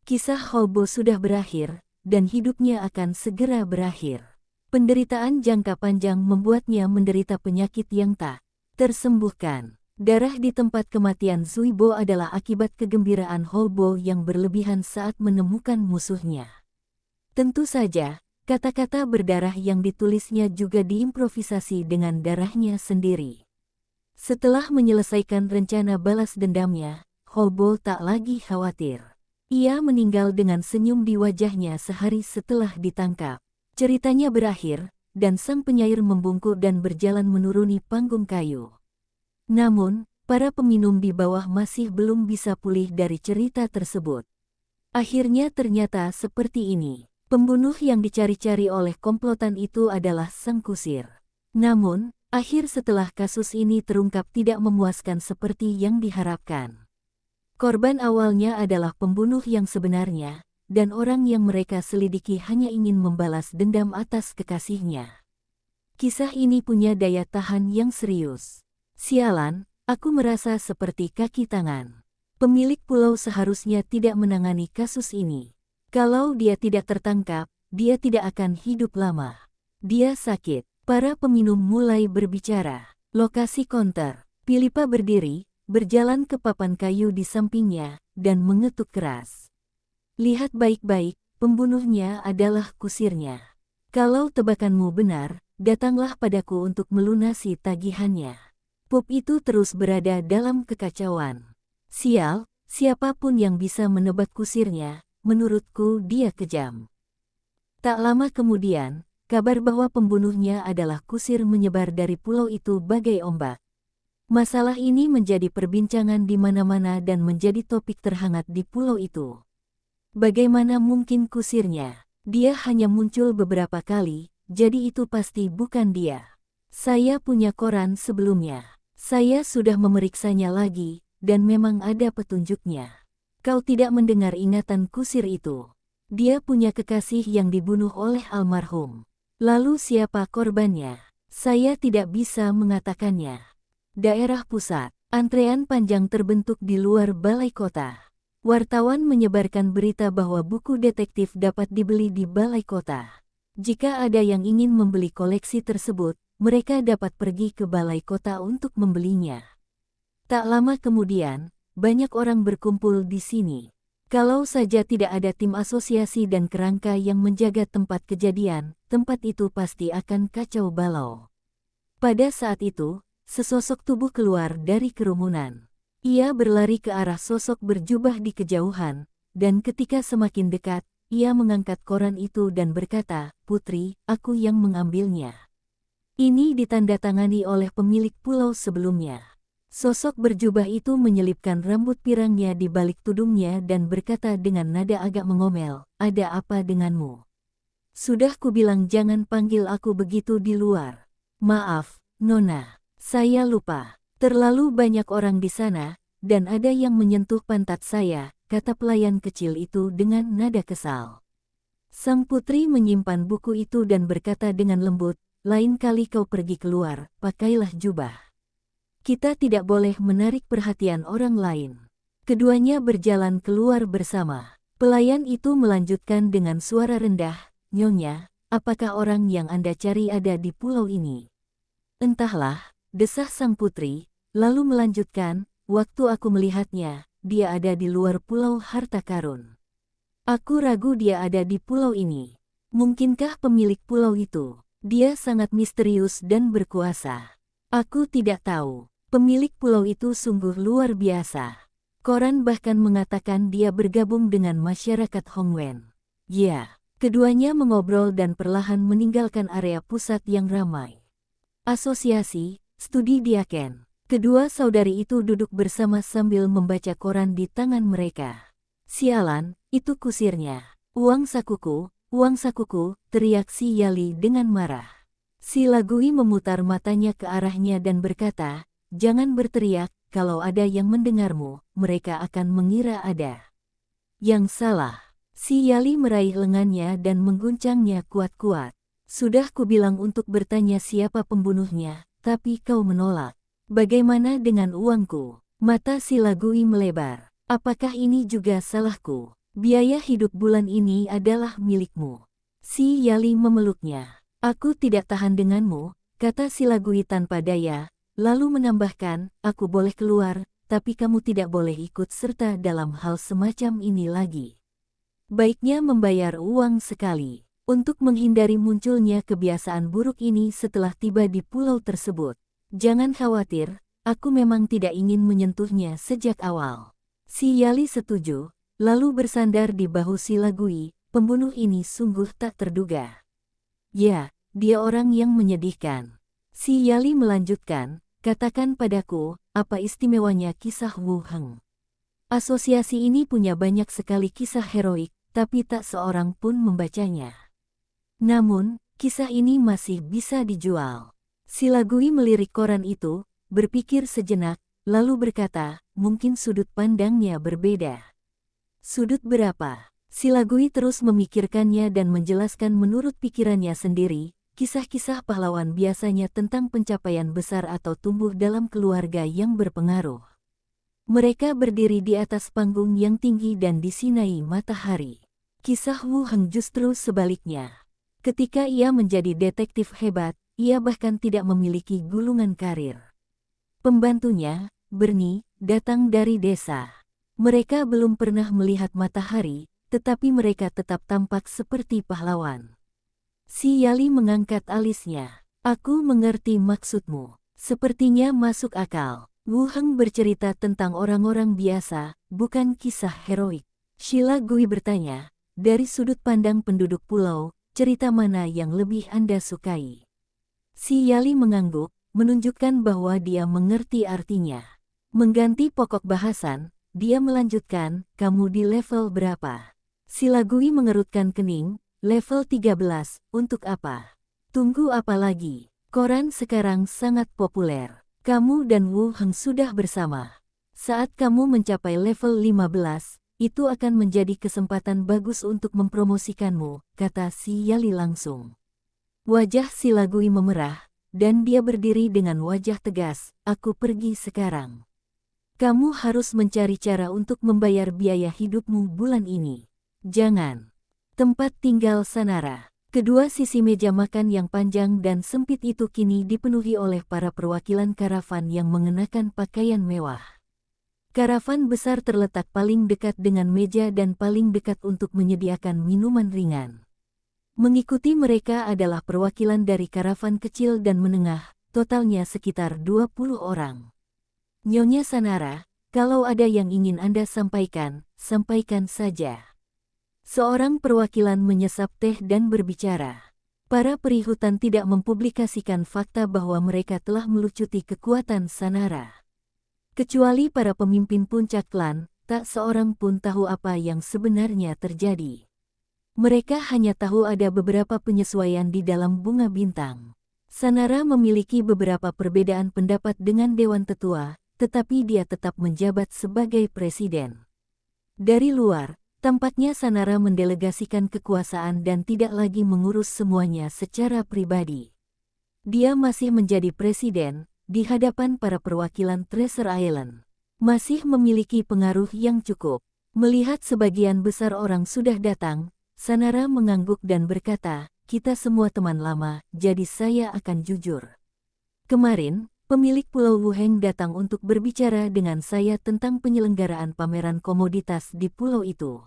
Kisah Holbo sudah berakhir, dan hidupnya akan segera berakhir. Penderitaan jangka panjang membuatnya menderita penyakit yang tak tersembuhkan. Darah di tempat kematian Zuibo adalah akibat kegembiraan Holbo yang berlebihan saat menemukan musuhnya. Tentu saja, kata-kata berdarah yang ditulisnya juga diimprovisasi dengan darahnya sendiri. Setelah menyelesaikan rencana balas dendamnya, Holbo tak lagi khawatir. Ia meninggal dengan senyum di wajahnya sehari setelah ditangkap. Ceritanya berakhir, dan sang penyair membungkuk dan berjalan menuruni panggung kayu. Namun, para peminum di bawah masih belum bisa pulih dari cerita tersebut. Akhirnya ternyata seperti ini. Pembunuh yang dicari-cari oleh komplotan itu adalah sang kusir. Namun, akhir setelah kasus ini terungkap tidak memuaskan seperti yang diharapkan. Korban awalnya adalah pembunuh yang sebenarnya, dan orang yang mereka selidiki hanya ingin membalas dendam atas kekasihnya. Kisah ini punya daya tahan yang serius. Sialan, aku merasa seperti kaki tangan. Pemilik pulau seharusnya tidak menangani kasus ini. Kalau dia tidak tertangkap, dia tidak akan hidup lama. Dia sakit. Para peminum mulai berbicara. Lokasi konter. Philippa berdiri, berjalan ke papan kayu di sampingnya, dan mengetuk keras. Lihat baik-baik, pembunuhnya adalah kusirnya. Kalau tebakanmu benar, datanglah padaku untuk melunasi tagihannya. Pub itu terus berada dalam kekacauan. Sial, siapapun yang bisa menebak kusirnya, menurutku dia kejam. Tak lama kemudian, kabar bahwa pembunuhnya adalah kusir menyebar dari pulau itu bagai ombak. Masalah ini menjadi perbincangan di mana-mana dan menjadi topik terhangat di pulau itu. Bagaimana mungkin kusirnya? Dia hanya muncul beberapa kali, jadi itu pasti bukan dia. Saya punya koran sebelumnya. Saya sudah memeriksanya lagi, dan memang ada petunjuknya. Kau tidak mendengar ingatan kusir itu. Dia punya kekasih yang dibunuh oleh almarhum. Lalu siapa korbannya? Saya tidak bisa mengatakannya. Daerah pusat. Antrean panjang terbentuk di luar balai kota. Wartawan menyebarkan berita bahwa buku detektif dapat dibeli di balai kota. Jika ada yang ingin membeli koleksi tersebut, mereka dapat pergi ke balai kota untuk membelinya. Tak lama kemudian, banyak orang berkumpul di sini. Kalau saja tidak ada tim asosiasi dan kerangka yang menjaga tempat kejadian, tempat itu pasti akan kacau balau. Pada saat itu, sesosok tubuh keluar dari kerumunan. Ia berlari ke arah sosok berjubah di kejauhan, dan ketika semakin dekat, ia mengangkat koran itu dan berkata, "Putri, aku yang mengambilnya." Ini ditandatangani oleh pemilik pulau sebelumnya. Sosok berjubah itu menyelipkan rambut pirangnya di balik tudungnya dan berkata dengan nada agak mengomel, "Ada apa denganmu? Sudah kubilang jangan panggil aku begitu di luar." "Maaf, Nona, saya lupa. Terlalu banyak orang di sana, dan ada yang menyentuh pantat saya," kata pelayan kecil itu dengan nada kesal. Sang putri menyimpan buku itu dan berkata dengan lembut, "Lain kali kau pergi keluar, pakailah jubah. Kita tidak boleh menarik perhatian orang lain." Keduanya berjalan keluar bersama. Pelayan itu melanjutkan dengan suara rendah, "Nyonya, apakah orang yang Anda cari ada di pulau ini?" "Entahlah," desah sang putri, lalu melanjutkan, "Waktu aku melihatnya, dia ada di luar pulau harta karun. Aku ragu dia ada di pulau ini. Mungkinkah pemilik pulau itu? Dia sangat misterius dan berkuasa. Aku tidak tahu. Pemilik pulau itu sungguh luar biasa. Koran bahkan mengatakan dia bergabung dengan masyarakat Hongwen." Ya, keduanya mengobrol dan perlahan meninggalkan area pusat yang ramai. Asosiasi, studi Diaken. Kedua saudari itu duduk bersama sambil membaca koran di tangan mereka. "Sialan, itu kusirnya. Uang sakuku," teriak si Yali dengan marah. Si Lagui memutar matanya ke arahnya dan berkata, "Jangan berteriak, kalau ada yang mendengarmu, mereka akan mengira ada yang salah." Si Yali meraih lengannya dan mengguncangnya kuat-kuat. "Sudah kubilang untuk bertanya siapa pembunuhnya, tapi kau menolak. Bagaimana dengan uangku?" Mata si Lagui melebar. "Apakah ini juga salahku? Biaya hidup bulan ini adalah milikmu." Si Yali memeluknya. "Aku tidak tahan denganmu," kata si Lagui tanpa daya, lalu menambahkan, "Aku boleh keluar, tapi kamu tidak boleh ikut serta dalam hal semacam ini lagi. Baiknya membayar uang sekali, untuk menghindari munculnya kebiasaan buruk ini setelah tiba di pulau tersebut. Jangan khawatir, aku memang tidak ingin menyentuhnya sejak awal." Si Yali setuju, lalu bersandar di bahu si Lagui. Pembunuh ini sungguh tak terduga. "Ya, dia orang yang menyedihkan." Si Yali melanjutkan, "Katakan padaku, apa istimewanya kisah Wu Heng? Asosiasi ini punya banyak sekali kisah heroik, tapi tak seorang pun membacanya. Namun, kisah ini masih bisa dijual." Si Lagui melirik koran itu, berpikir sejenak, lalu berkata, "Mungkin sudut pandangnya berbeda." "Sudut berapa?" Si Lagui terus memikirkannya dan menjelaskan menurut pikirannya sendiri. Kisah-kisah pahlawan biasanya tentang pencapaian besar atau tumbuh dalam keluarga yang berpengaruh. Mereka berdiri di atas panggung yang tinggi dan disinai matahari. Kisah Wu Heng justru sebaliknya. Ketika ia menjadi detektif hebat, ia bahkan tidak memiliki gulungan karir. Pembantunya, Bernie, datang dari desa. Mereka belum pernah melihat matahari, tetapi mereka tetap tampak seperti pahlawan. Si Yali mengangkat alisnya. "Aku mengerti maksudmu. Sepertinya masuk akal. Wu Heng bercerita tentang orang-orang biasa, bukan kisah heroik." Sheila Gui bertanya, "Dari sudut pandang penduduk pulau, cerita mana yang lebih Anda sukai?" Si Yali mengangguk, menunjukkan bahwa dia mengerti artinya. Mengganti pokok bahasan, dia melanjutkan, "Kamu di level berapa?" Si Lagui mengerutkan kening, "Level 13, untuk apa? Tunggu apa lagi? Koran sekarang sangat populer. Kamu dan Wu Heng sudah bersama. Saat kamu mencapai level 15, itu akan menjadi kesempatan bagus untuk mempromosikanmu," kata si Yali langsung. Wajah si Lagui memerah, dan dia berdiri dengan wajah tegas, "Aku pergi sekarang. Kamu harus mencari cara untuk membayar biaya hidupmu bulan ini. Jangan." Tempat tinggal Sanara. Kedua sisi meja makan yang panjang dan sempit itu kini dipenuhi oleh para perwakilan karavan yang mengenakan pakaian mewah. Karavan besar terletak paling dekat dengan meja dan paling dekat untuk menyediakan minuman ringan. Mengikuti mereka adalah perwakilan dari karavan kecil dan menengah, totalnya sekitar 20 orang. Nyonya Sanara, kalau ada yang ingin Anda sampaikan, sampaikan saja. Seorang perwakilan menyesap teh dan berbicara. Para perihutan tidak mempublikasikan fakta bahwa mereka telah melucuti kekuatan Sanara. Kecuali para pemimpin puncak klan, tak seorang pun tahu apa yang sebenarnya terjadi. Mereka hanya tahu ada beberapa penyesuaian di dalam bunga bintang. Sanara memiliki beberapa perbedaan pendapat dengan Dewan Tetua, tetapi dia tetap menjabat sebagai presiden. Dari luar, tampaknya Sanara mendelegasikan kekuasaan dan tidak lagi mengurus semuanya secara pribadi. Dia masih menjadi presiden, di hadapan para perwakilan Treasure Island. Masih memiliki pengaruh yang cukup. Melihat sebagian besar orang sudah datang, Sanara mengangguk dan berkata, "Kita semua teman lama, jadi saya akan jujur. Kemarin, pemilik Pulau Wuheng datang untuk berbicara dengan saya tentang penyelenggaraan pameran komoditas di pulau itu.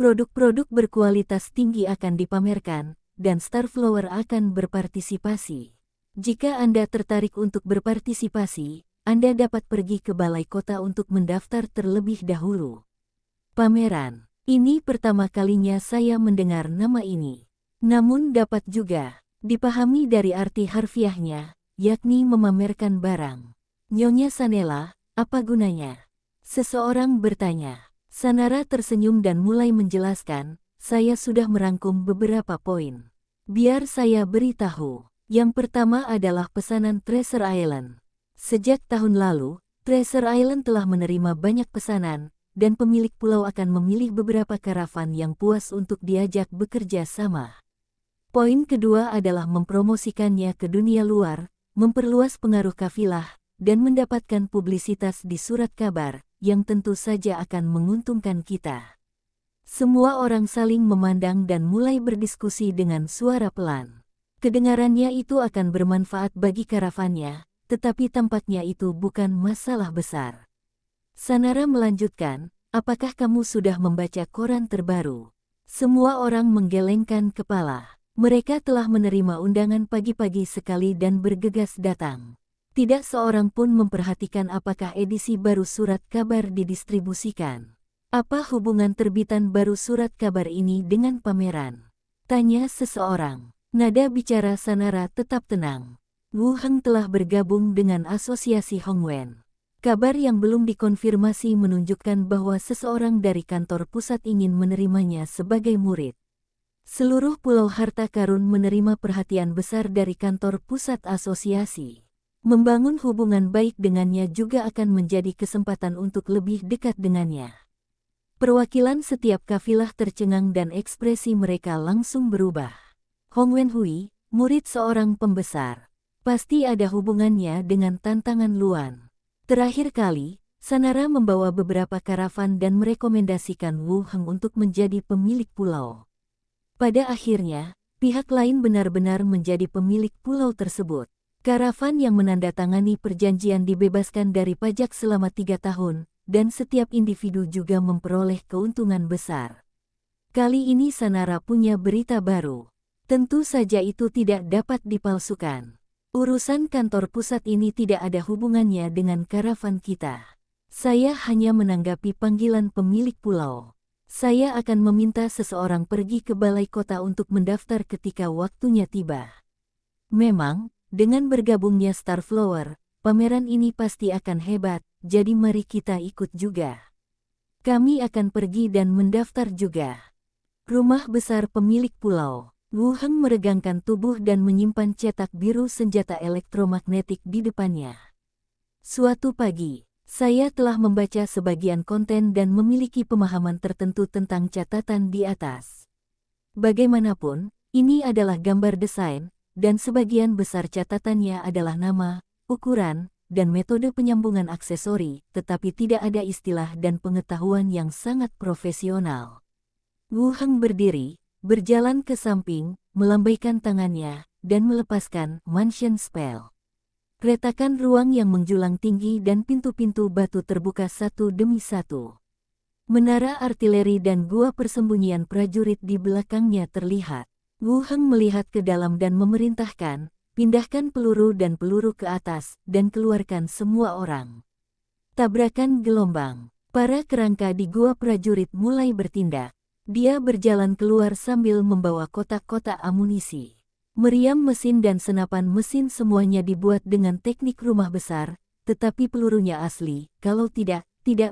Produk-produk berkualitas tinggi akan dipamerkan, dan Starflower akan berpartisipasi. Jika Anda tertarik untuk berpartisipasi, Anda dapat pergi ke balai kota untuk mendaftar terlebih dahulu." Pameran. Ini pertama kalinya saya mendengar nama ini. Namun dapat juga dipahami dari arti harfiahnya, yakni memamerkan barang. "Nyonya Sanela, apa gunanya?" Seseorang bertanya. Sanara tersenyum dan mulai menjelaskan, "Saya sudah merangkum beberapa poin. Biar saya beritahu. Yang pertama adalah pesanan Treasure Island. Sejak tahun lalu, Treasure Island telah menerima banyak pesanan, dan pemilik pulau akan memilih beberapa karavan yang puas untuk diajak bekerja sama. Poin kedua adalah mempromosikannya ke dunia luar, memperluas pengaruh kafilah, dan mendapatkan publisitas di surat kabar, yang tentu saja akan menguntungkan kita." Semua orang saling memandang dan mulai berdiskusi dengan suara pelan. Kedengarannya itu akan bermanfaat bagi karavannya, tetapi tampaknya itu bukan masalah besar. Sanara melanjutkan, "Apakah kamu sudah membaca koran terbaru?" Semua orang menggelengkan kepala. Mereka telah menerima undangan pagi-pagi sekali dan bergegas datang. Tidak seorang pun memperhatikan apakah edisi baru surat kabar didistribusikan. "Apa hubungan terbitan baru surat kabar ini dengan pameran?" tanya seseorang. Nada bicara Sanara tetap tenang. Wu Heng telah bergabung dengan asosiasi Hongwen. Kabar yang belum dikonfirmasi menunjukkan bahwa seseorang dari kantor pusat ingin menerimanya sebagai murid. Seluruh Pulau Harta Karun menerima perhatian besar dari kantor pusat asosiasi. Membangun hubungan baik dengannya juga akan menjadi kesempatan untuk lebih dekat dengannya. Perwakilan setiap kafilah tercengang dan ekspresi mereka langsung berubah. Hongwen Hui, murid seorang pembesar. Pasti ada hubungannya dengan tantangan Luan. Terakhir kali, Sanara membawa beberapa karavan dan merekomendasikan Wu Heng untuk menjadi pemilik pulau. Pada akhirnya, pihak lain benar-benar menjadi pemilik pulau tersebut. Karavan yang menandatangani perjanjian dibebaskan dari pajak selama 3 tahun, dan setiap individu juga memperoleh keuntungan besar. Kali ini Sanara punya berita baru. Tentu saja itu tidak dapat dipalsukan. Urusan kantor pusat ini tidak ada hubungannya dengan karavan kita. Saya hanya menanggapi panggilan pemilik pulau. Saya akan meminta seseorang pergi ke balai kota untuk mendaftar ketika waktunya tiba. Memang, dengan bergabungnya Starflower, pameran ini pasti akan hebat, jadi mari kita ikut juga. Kami akan pergi dan mendaftar juga." Rumah besar pemilik pulau. Wu Heng meregangkan tubuh dan menyimpan cetak biru senjata elektromagnetik di depannya. "Suatu pagi, saya telah membaca sebagian konten dan memiliki pemahaman tertentu tentang catatan di atas. Bagaimanapun, ini adalah gambar desain, dan sebagian besar catatannya adalah nama, ukuran, dan metode penyambungan aksesori, tetapi tidak ada istilah dan pengetahuan yang sangat profesional." Wu Heng berdiri, berjalan ke samping, melambaikan tangannya, dan melepaskan Mansion Spell. Retakan ruang yang menjulang tinggi dan pintu-pintu batu terbuka satu demi satu. Menara artileri dan gua persembunyian prajurit di belakangnya terlihat. Wu Heng melihat ke dalam dan memerintahkan, pindahkan peluru dan peluru ke atas, dan keluarkan semua orang. Tabrakan gelombang. Para kerangka di gua prajurit mulai bertindak. Dia berjalan keluar sambil membawa kotak-kotak amunisi. Meriam mesin dan senapan mesin semuanya dibuat dengan teknik rumah besar, tetapi pelurunya asli, kalau tidak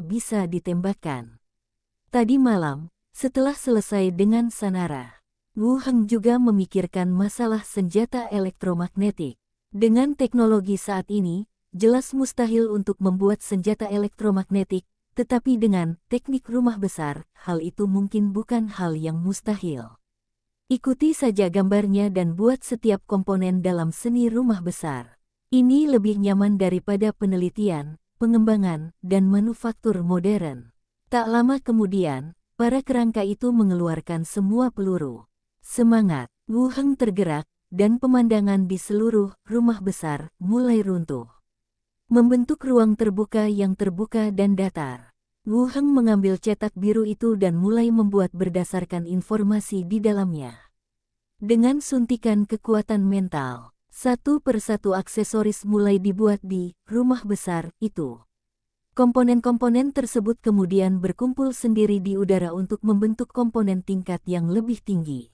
bisa ditembakkan. Tadi malam, setelah selesai dengan Sanara, Wu Heng juga memikirkan masalah senjata elektromagnetik. Dengan teknologi saat ini, jelas mustahil untuk membuat senjata elektromagnetik, tetapi dengan teknik rumah besar, hal itu mungkin bukan hal yang mustahil. Ikuti saja gambarnya dan buat setiap komponen dalam seni rumah besar. Ini lebih nyaman daripada penelitian, pengembangan, dan manufaktur modern. Tak lama kemudian, para kerangka itu mengeluarkan semua peluru. Semangat, Wu Heng tergerak, dan pemandangan di seluruh rumah besar mulai runtuh. Membentuk ruang terbuka yang terbuka dan datar. Wu Heng mengambil cetak biru itu dan mulai membuat berdasarkan informasi di dalamnya. Dengan suntikan kekuatan mental, satu persatu aksesoris mulai dibuat di rumah besar itu. Komponen-komponen tersebut kemudian berkumpul sendiri di udara untuk membentuk komponen tingkat yang lebih tinggi.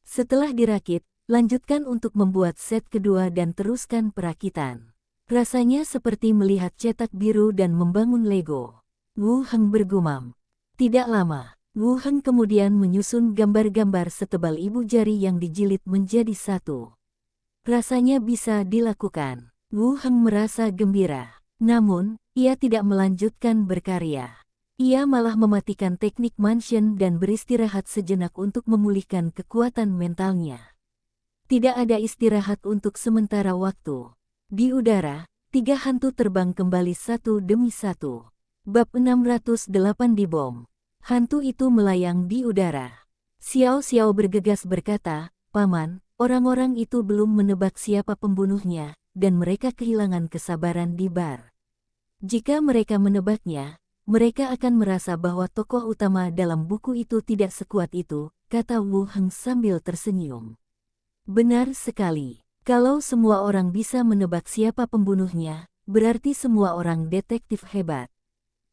Setelah dirakit, lanjutkan untuk membuat set kedua dan teruskan perakitan. Rasanya seperti melihat cetak biru dan membangun Lego. Wu Heng bergumam. Tidak lama, Wu Heng kemudian menyusun gambar-gambar setebal ibu jari yang dijilid menjadi satu. Rasanya bisa dilakukan. Wu Heng merasa gembira. Namun, ia tidak melanjutkan berkarya. Ia malah mematikan teknik mansion dan beristirahat sejenak untuk memulihkan kekuatan mentalnya. Tidak ada istirahat untuk sementara waktu. Di udara, 3 hantu terbang kembali satu demi satu. Bab 608 dibom. Hantu itu melayang di udara. Xiao Xiao bergegas berkata, "Paman, orang-orang itu belum menebak siapa pembunuhnya, dan mereka kehilangan kesabaran di bar. Jika mereka menebaknya, mereka akan merasa bahwa tokoh utama dalam buku itu tidak sekuat itu," kata Wu Heng sambil tersenyum. Benar sekali. Kalau semua orang bisa menebak siapa pembunuhnya, berarti semua orang detektif hebat.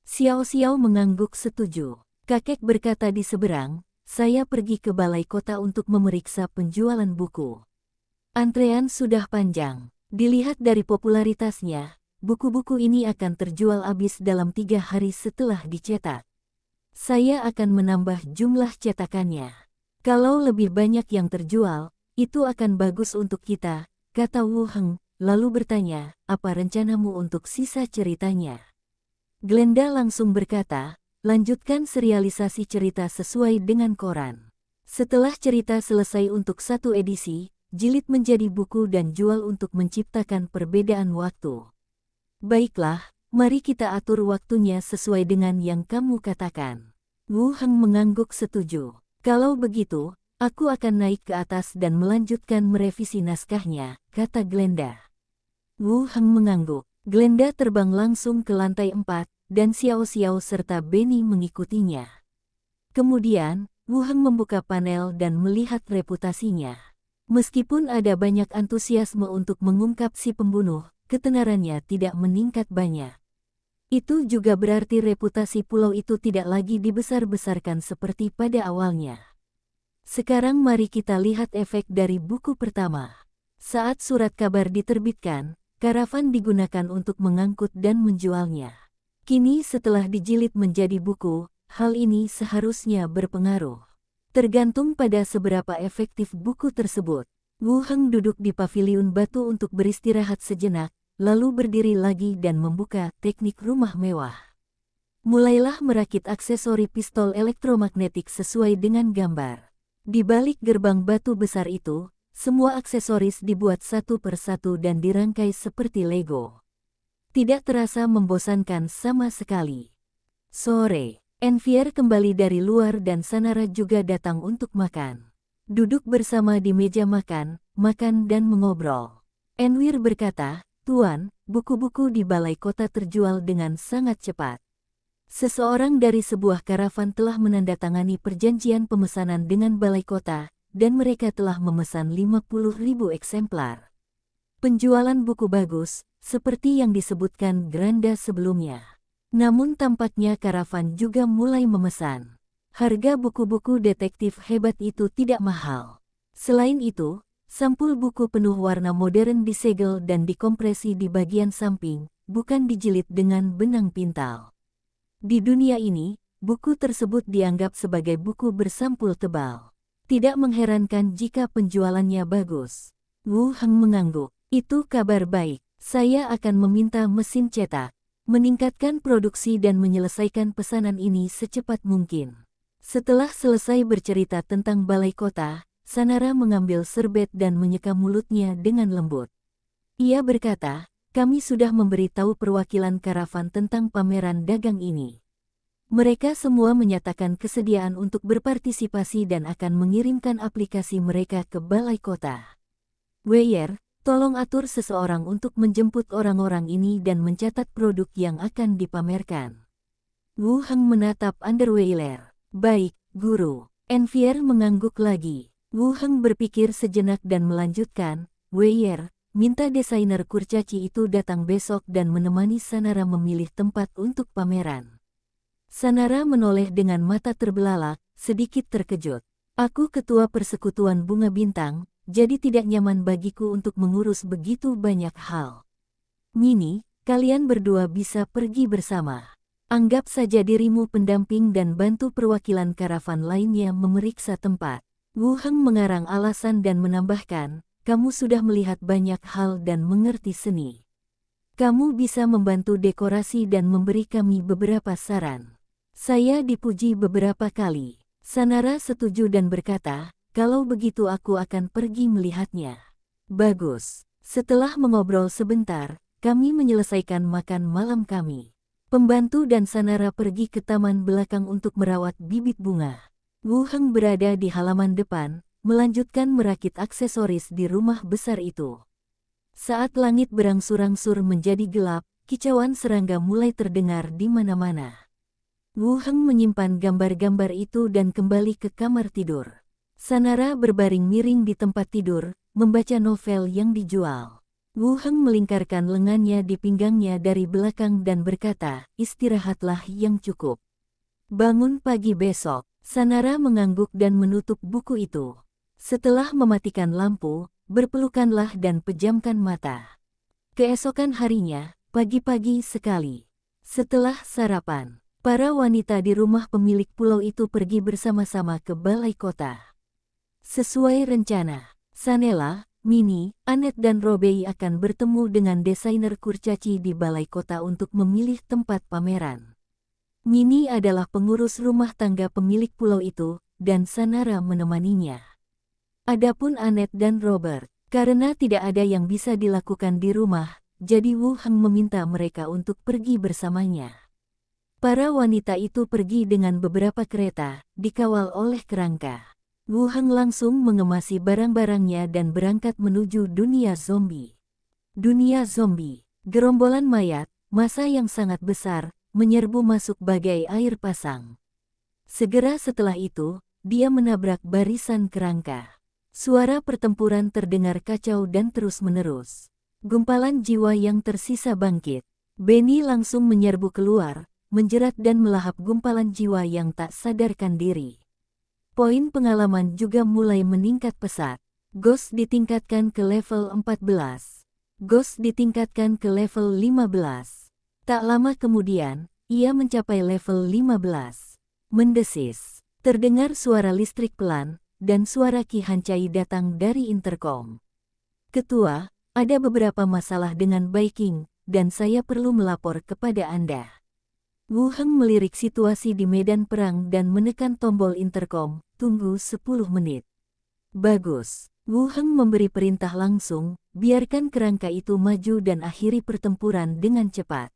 Xiao Xiao mengangguk setuju. Kakek berkata di seberang, "Saya pergi ke balai kota untuk memeriksa penjualan buku. Antrean sudah panjang. Dilihat dari popularitasnya, buku-buku ini akan terjual habis dalam 3 hari setelah dicetak. Saya akan menambah jumlah cetakannya. Kalau lebih banyak yang terjual, itu akan bagus untuk kita," kata Wu Heng, lalu bertanya, "Apa rencanamu untuk sisa ceritanya?" Glenda langsung berkata, "Lanjutkan serialisasi cerita sesuai dengan koran. Setelah cerita selesai untuk 1 edisi, jilid menjadi buku dan jual untuk menciptakan perbedaan waktu." "Baiklah, mari kita atur waktunya sesuai dengan yang kamu katakan." Wu Heng mengangguk setuju. "Kalau begitu, aku akan naik ke atas dan melanjutkan merevisi naskahnya," kata Glenda. Wu Heng mengangguk. Glenda terbang langsung ke lantai 4, dan Xiao Xiao serta Benny mengikutinya. Kemudian, Wu Heng membuka panel dan melihat reputasinya. Meskipun ada banyak antusiasme untuk mengungkap si pembunuh, ketenarannya tidak meningkat banyak. Itu juga berarti reputasi pulau itu tidak lagi dibesar-besarkan seperti pada awalnya. Sekarang mari kita lihat efek dari buku pertama. Saat surat kabar diterbitkan, karavan digunakan untuk mengangkut dan menjualnya. Kini setelah dijilid menjadi buku, hal ini seharusnya berpengaruh. Tergantung pada seberapa efektif buku tersebut. Wu Heng duduk di paviliun batu untuk beristirahat sejenak, lalu berdiri lagi dan membuka teknik rumah mewah. Mulailah merakit aksesori pistol elektromagnetik sesuai dengan gambar. Di balik gerbang batu besar itu, semua aksesoris dibuat satu persatu dan dirangkai seperti Lego. Tidak terasa membosankan sama sekali. Sore, Envier kembali dari luar dan Sanara juga datang untuk makan. Duduk bersama di meja makan dan mengobrol. Envier berkata, Tuan, buku-buku di balai kota terjual dengan sangat cepat. Seseorang dari sebuah karavan telah menandatangani perjanjian pemesanan dengan balai kota, dan mereka telah memesan 50.000 eksemplar. Penjualan buku bagus, seperti yang disebutkan Granda sebelumnya. Namun tampaknya karavan juga mulai memesan. Harga buku-buku detektif hebat itu tidak mahal. Selain itu, sampul buku penuh warna modern disegel dan dikompresi di bagian samping, bukan dijilid dengan benang pintal. Di dunia ini, buku tersebut dianggap sebagai buku bersampul tebal. Tidak mengherankan jika penjualannya bagus. Wu Heng mengangguk. Itu kabar baik. Saya akan meminta mesin cetak meningkatkan produksi dan menyelesaikan pesanan ini secepat mungkin. Setelah selesai bercerita tentang balai kota, Sanara mengambil serbet dan menyeka mulutnya dengan lembut. Ia berkata, kami sudah memberitahu perwakilan karavan tentang pameran dagang ini. Mereka semua menyatakan kesediaan untuk berpartisipasi dan akan mengirimkan aplikasi mereka ke balai kota. Weyer, tolong atur seseorang untuk menjemput orang-orang ini dan mencatat produk yang akan dipamerkan. Wu Heng menatap Underweiler. Baik, guru. Envier mengangguk lagi. Wu Heng berpikir sejenak dan melanjutkan, Weyer, minta desainer kurcaci itu datang besok dan menemani Sanara memilih tempat untuk pameran. Sanara menoleh dengan mata terbelalak, sedikit terkejut. Aku ketua persekutuan bunga bintang, jadi tidak nyaman bagiku untuk mengurus begitu banyak hal. Mini, kalian berdua bisa pergi bersama. Anggap saja dirimu pendamping dan bantu perwakilan karavan lainnya memeriksa tempat. Wu Heng mengarang alasan dan menambahkan, kamu sudah melihat banyak hal dan mengerti seni. Kamu bisa membantu dekorasi dan memberi kami beberapa saran. Saya dipuji beberapa kali. Sanara setuju dan berkata, kalau begitu aku akan pergi melihatnya. Bagus. Setelah mengobrol sebentar, kami menyelesaikan makan malam kami. Pembantu dan Sanara pergi ke taman belakang untuk merawat bibit bunga. Wu Heng berada di halaman depan, melanjutkan merakit aksesoris di rumah besar itu. Saat langit berangsur-angsur menjadi gelap, kicauan serangga mulai terdengar di mana-mana. Wu Heng menyimpan gambar-gambar itu dan kembali ke kamar tidur. Sanara berbaring miring di tempat tidur, membaca novel yang dijual. Wu Heng melingkarkan lengannya di pinggangnya dari belakang dan berkata, istirahatlah yang cukup. Bangun pagi besok. Sanara mengangguk dan menutup buku itu. Setelah mematikan lampu, berpelukanlah dan pejamkan mata. Keesokan harinya, pagi-pagi sekali. Setelah sarapan, para wanita di rumah pemilik pulau itu pergi bersama-sama ke balai kota. Sesuai rencana, Sanela, Mini, Annette dan Robey akan bertemu dengan desainer kurcaci di balai kota untuk memilih tempat pameran. Mini adalah pengurus rumah tangga pemilik pulau itu, dan Sanara menemaninya. Adapun Annette dan Robert, karena tidak ada yang bisa dilakukan di rumah, jadi Wu Heng meminta mereka untuk pergi bersamanya. Para wanita itu pergi dengan beberapa kereta, dikawal oleh kerangka. Wu Heng langsung mengemasi barang-barangnya dan berangkat menuju dunia zombie. Dunia zombie, gerombolan mayat, massa yang sangat besar, menyerbu masuk bagai air pasang. Segera setelah itu, dia menabrak barisan kerangka. Suara pertempuran terdengar kacau dan terus-menerus. Gumpalan jiwa yang tersisa bangkit. Benny langsung menyerbu keluar, menjerat dan melahap gumpalan jiwa yang tak sadarkan diri. Poin pengalaman juga mulai meningkat pesat. Ghost ditingkatkan ke level 14. Ghost ditingkatkan ke level 15. Tak lama kemudian, ia mencapai level 15. Mendesis. Terdengar suara listrik pelan, dan suara Ki Hancai datang dari intercom. Ketua, ada beberapa masalah dengan Baiking, dan saya perlu melapor kepada Anda. Wu Heng melirik situasi di medan perang dan menekan tombol intercom. Tunggu 10 menit. Bagus. Wu Heng memberi perintah langsung, biarkan kerangka itu maju dan akhiri pertempuran dengan cepat.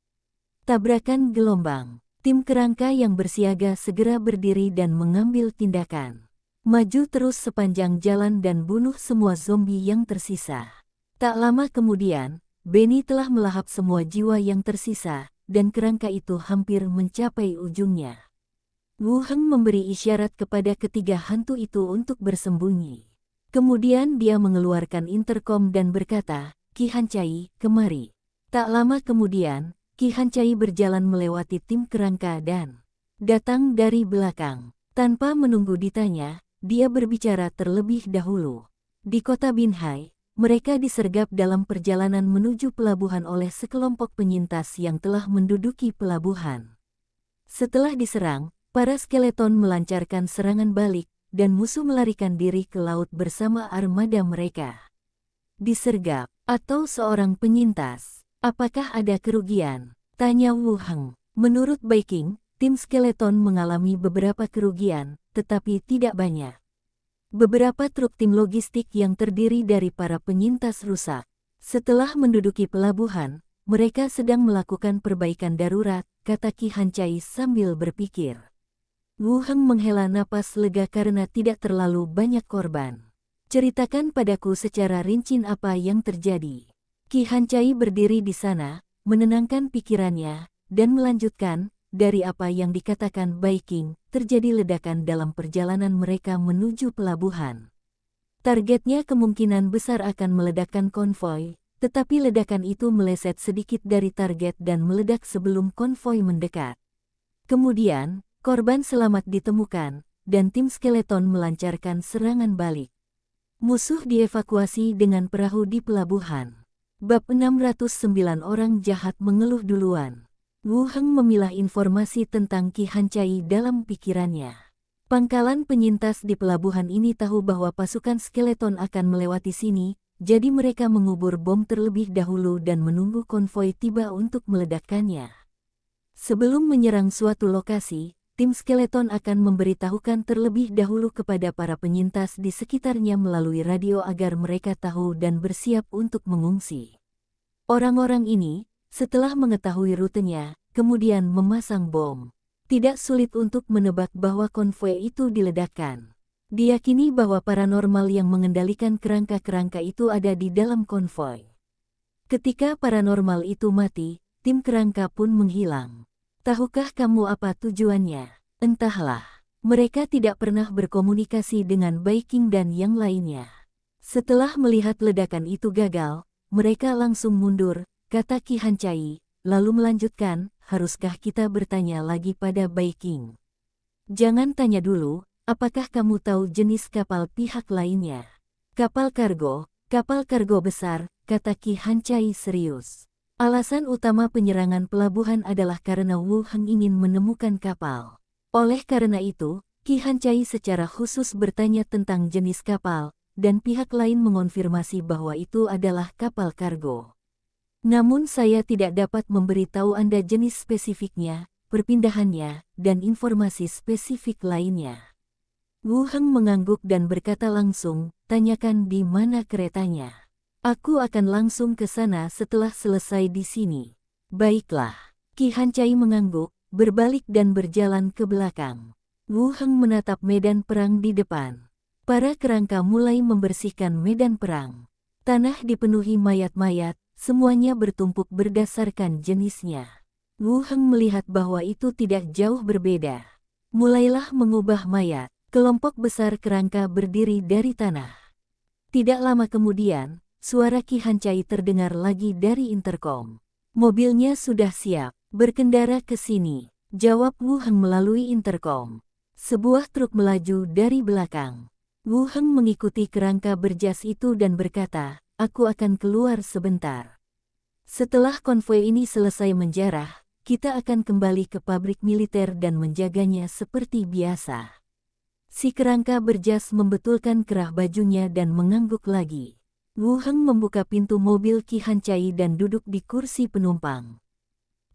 Tabrakan gelombang. Tim kerangka yang bersiaga segera berdiri dan mengambil tindakan. Maju terus sepanjang jalan dan bunuh semua zombie yang tersisa. Tak lama kemudian, Benny telah melahap semua jiwa yang tersisa, dan kerangka itu hampir mencapai ujungnya. Wu Heng memberi isyarat kepada ketiga hantu itu untuk bersembunyi. Kemudian dia mengeluarkan interkom dan berkata, "Qi Hancai, kemari." Tak lama kemudian, Qi Hancai berjalan melewati tim kerangka dan datang dari belakang. Tanpa menunggu ditanya, dia berbicara terlebih dahulu. Di kota Binhai, mereka disergap dalam perjalanan menuju pelabuhan oleh sekelompok penyintas yang telah menduduki pelabuhan. Setelah diserang, para skeleton melancarkan serangan balik, dan musuh melarikan diri ke laut bersama armada mereka. Disergap, atau seorang penyintas, apakah ada kerugian? Tanya Wu Heng. Menurut Baiking, tim skeleton mengalami beberapa kerugian, tetapi tidak banyak. Beberapa truk tim logistik yang terdiri dari para penyintas rusak. Setelah menduduki pelabuhan, mereka sedang melakukan perbaikan darurat, kata Qi Hancai sambil berpikir. Wu Heng menghela napas lega karena tidak terlalu banyak korban. Ceritakan padaku secara rinci apa yang terjadi. Qi Hancai berdiri di sana, menenangkan pikirannya, dan melanjutkan, dari apa yang dikatakan Baiking, terjadi ledakan dalam perjalanan mereka menuju pelabuhan. Targetnya kemungkinan besar akan meledakkan konvoi, tetapi ledakan itu meleset sedikit dari target dan meledak sebelum konvoi mendekat. Kemudian, korban selamat ditemukan, dan tim skeleton melancarkan serangan balik. Musuh dievakuasi dengan perahu di pelabuhan. Bab 609 orang jahat mengeluh duluan. Wu Heng memilah informasi tentang Qi Hancai dalam pikirannya. Pangkalan penyintas di pelabuhan ini tahu bahwa pasukan skeleton akan melewati sini, jadi mereka mengubur bom terlebih dahulu dan menunggu konvoi tiba untuk meledakkannya. Sebelum menyerang suatu lokasi, tim skeleton akan memberitahukan terlebih dahulu kepada para penyintas di sekitarnya melalui radio agar mereka tahu dan bersiap untuk mengungsi. Orang-orang ini, setelah mengetahui rutenya, kemudian memasang bom. Tidak sulit untuk menebak bahwa konvoi itu diledakkan. Diyakini bahwa paranormal yang mengendalikan kerangka-kerangka itu ada di dalam konvoi. Ketika paranormal itu mati, tim kerangka pun menghilang. Tahukah kamu apa tujuannya? Entahlah. Mereka tidak pernah berkomunikasi dengan Baiking dan yang lainnya. Setelah melihat ledakan itu gagal, mereka langsung mundur, kata Qi Hancai, lalu melanjutkan, haruskah kita bertanya lagi pada Baiking? Jangan tanya dulu, apakah kamu tahu jenis kapal pihak lainnya? Kapal kargo besar, kata Qi Hancai serius. Alasan utama penyerangan pelabuhan adalah karena Wu Heng ingin menemukan kapal. Oleh karena itu, Qi Hancai secara khusus bertanya tentang jenis kapal, dan pihak lain mengonfirmasi bahwa itu adalah kapal kargo. Namun saya tidak dapat memberitahu Anda jenis spesifiknya, perpindahannya, dan informasi spesifik lainnya. Wu Heng mengangguk dan berkata langsung, tanyakan di mana keretanya. Aku akan langsung ke sana setelah selesai di sini. Baiklah. Qi Hancai mengangguk, berbalik dan berjalan ke belakang. Wu Heng menatap medan perang di depan. Para kerangka mulai membersihkan medan perang. Tanah dipenuhi mayat-mayat, semuanya bertumpuk berdasarkan jenisnya. Wu Heng melihat bahwa itu tidak jauh berbeda. Mulailah mengubah mayat. Kelompok besar kerangka berdiri dari tanah. Tidak lama kemudian, suara Qi Hancai terdengar lagi dari interkom. Mobilnya sudah siap, berkendara ke sini, jawab Wu Heng melalui interkom. Sebuah truk melaju dari belakang. Wu Heng mengikuti kerangka berjas itu dan berkata, aku akan keluar sebentar. Setelah konvoi ini selesai menjarah, kita akan kembali ke pabrik militer dan menjaganya seperti biasa. Si kerangka berjas membetulkan kerah bajunya dan mengangguk lagi. Wu Heng membuka pintu mobil Qi Hancai dan duduk di kursi penumpang.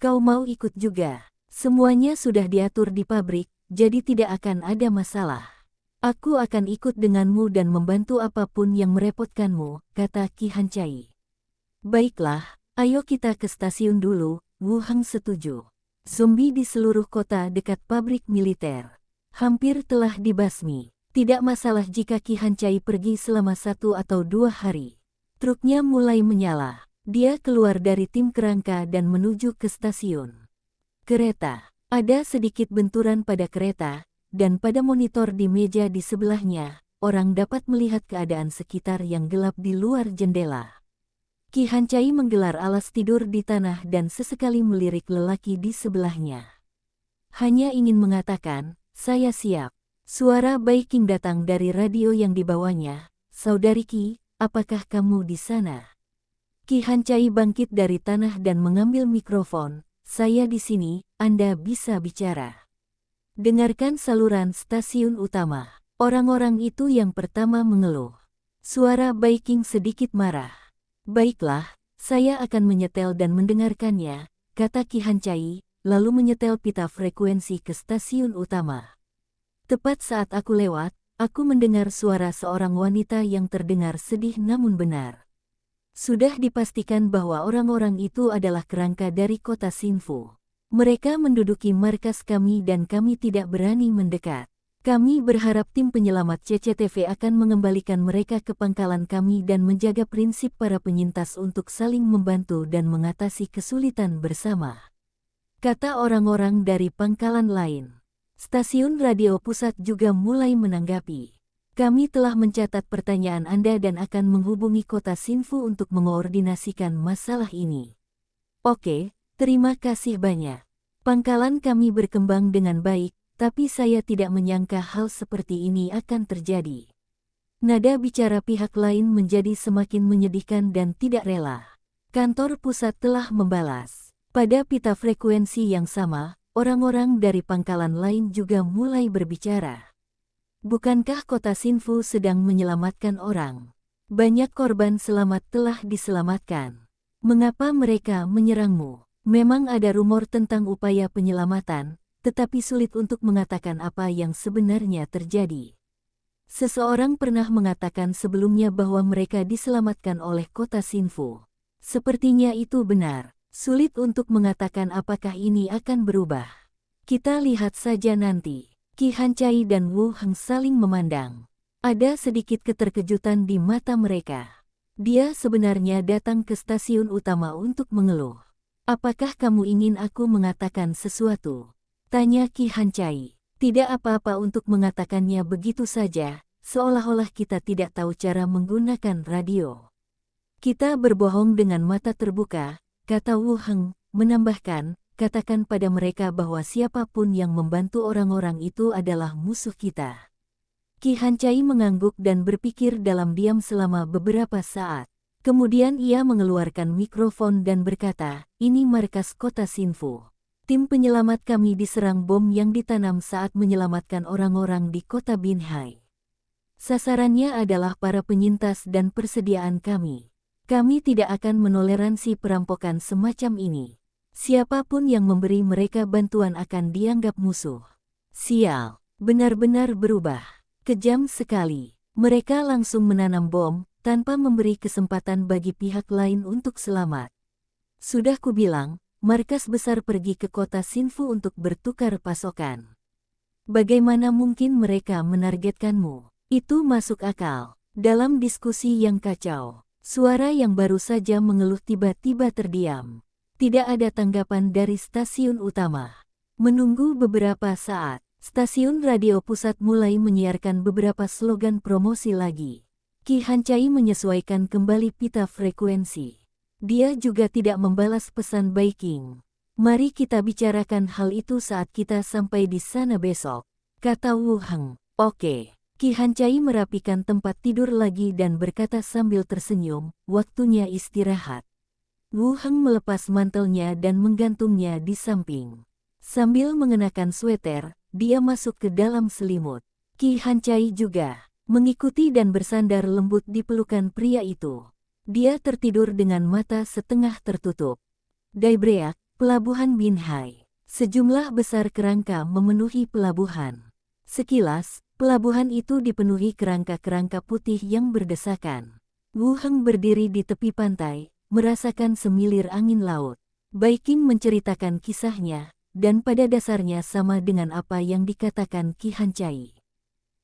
Kau mau ikut juga? Semuanya sudah diatur di pabrik, jadi tidak akan ada masalah. Aku akan ikut denganmu dan membantu apapun yang merepotkanmu, kata Qi Hancai. Baiklah, ayo kita ke stasiun dulu, Wu Heng setuju. Zombie di seluruh kota dekat pabrik militer hampir telah dibasmi. Tidak masalah jika Qi Hancai pergi selama 1 atau 2 hari. Truknya mulai menyala. Dia keluar dari tim kerangka dan menuju ke stasiun kereta. Ada sedikit benturan pada kereta, dan pada monitor di meja di sebelahnya, orang dapat melihat keadaan sekitar yang gelap di luar jendela. Ki Hancai menggelar alas tidur di tanah dan sesekali melirik lelaki di sebelahnya. Hanya ingin mengatakan, saya siap. Suara Baiking datang dari radio yang dibawanya. Saudari Ki, apakah kamu di sana? Ki Hancai bangkit dari tanah dan mengambil mikrofon. Saya di sini, Anda bisa bicara. Dengarkan saluran stasiun utama. Orang-orang itu yang pertama mengeluh. Suara Baiking sedikit marah. Baiklah, saya akan menyetel dan mendengarkannya, kata Ki Hancai, lalu menyetel pita frekuensi ke stasiun utama. Tepat saat aku lewat, aku mendengar suara seorang wanita yang terdengar sedih namun benar. Sudah dipastikan bahwa orang-orang itu adalah kerangka dari kota Xinfu. Mereka menduduki markas kami dan kami tidak berani mendekat. Kami berharap tim penyelamat CCTV akan mengembalikan mereka ke pangkalan kami dan menjaga prinsip para penyintas untuk saling membantu dan mengatasi kesulitan bersama. Kata orang-orang dari pangkalan lain. Stasiun radio pusat juga mulai menanggapi. Kami telah mencatat pertanyaan Anda dan akan menghubungi kota Xinfu untuk mengoordinasikan masalah ini. Oke, terima kasih banyak. Pangkalan kami berkembang dengan baik, tapi saya tidak menyangka hal seperti ini akan terjadi. Nada bicara pihak lain menjadi semakin menyedihkan dan tidak rela. Kantor pusat telah membalas. Pada pita frekuensi yang sama, orang-orang dari pangkalan lain juga mulai berbicara. Bukankah kota Xinfu sedang menyelamatkan orang? Banyak korban selamat telah diselamatkan. Mengapa mereka menyerangmu? Memang ada rumor tentang upaya penyelamatan, tetapi sulit untuk mengatakan apa yang sebenarnya terjadi. Seseorang pernah mengatakan sebelumnya bahwa mereka diselamatkan oleh kota Xinfu. Sepertinya itu benar. Sulit untuk mengatakan apakah ini akan berubah. Kita lihat saja nanti. Ki Hancai dan Wu Heng saling memandang. Ada sedikit keterkejutan di mata mereka. Dia sebenarnya datang ke stasiun utama untuk mengeluh. Apakah kamu ingin aku mengatakan sesuatu? Tanya Ki Hancai. Tidak apa-apa untuk mengatakannya begitu saja, seolah-olah kita tidak tahu cara menggunakan radio. Kita berbohong dengan mata terbuka, kata Wu Heng, menambahkan, katakan pada mereka bahwa siapapun yang membantu orang-orang itu adalah musuh kita. Ki Hancai mengangguk dan berpikir dalam diam selama beberapa saat. Kemudian ia mengeluarkan mikrofon dan berkata, ini markas kota Xinfu. Tim penyelamat kami diserang bom yang ditanam saat menyelamatkan orang-orang di kota Binhai. Sasarannya adalah para penyintas dan persediaan kami. Kami tidak akan menoleransi perampokan semacam ini. Siapapun yang memberi mereka bantuan akan dianggap musuh. Sial, benar-benar berubah. Kejam sekali. Mereka langsung menanam bom, tanpa memberi kesempatan bagi pihak lain untuk selamat. Sudah kubilang, markas besar pergi ke kota Xinfu untuk bertukar pasokan. Bagaimana mungkin mereka menargetkanmu? Itu masuk akal. Dalam diskusi yang kacau, suara yang baru saja mengeluh tiba-tiba terdiam. Tidak ada tanggapan dari stasiun utama. Menunggu beberapa saat, stasiun radio pusat mulai menyiarkan beberapa slogan promosi lagi. Ki Hancai menyesuaikan kembali pita frekuensi. Dia juga tidak membalas pesan Baiking. Mari kita bicarakan hal itu saat kita sampai di sana besok, kata Wu Heng. Oke. Ki Hancai merapikan tempat tidur lagi dan berkata sambil tersenyum, waktunya istirahat. Wu Heng melepas mantelnya dan menggantungnya di samping. Sambil mengenakan sweter, dia masuk ke dalam selimut. Ki Hancai juga mengikuti dan bersandar lembut di pelukan pria itu. Dia tertidur dengan mata setengah tertutup. Daibreak, pelabuhan Binhai. Sejumlah besar kerangka memenuhi pelabuhan. Sekilas, pelabuhan itu dipenuhi kerangka-kerangka putih yang berdesakan. Wu Heng berdiri di tepi pantai, merasakan semilir angin laut. Baiking menceritakan kisahnya, dan pada dasarnya sama dengan apa yang dikatakan Ki Hancai.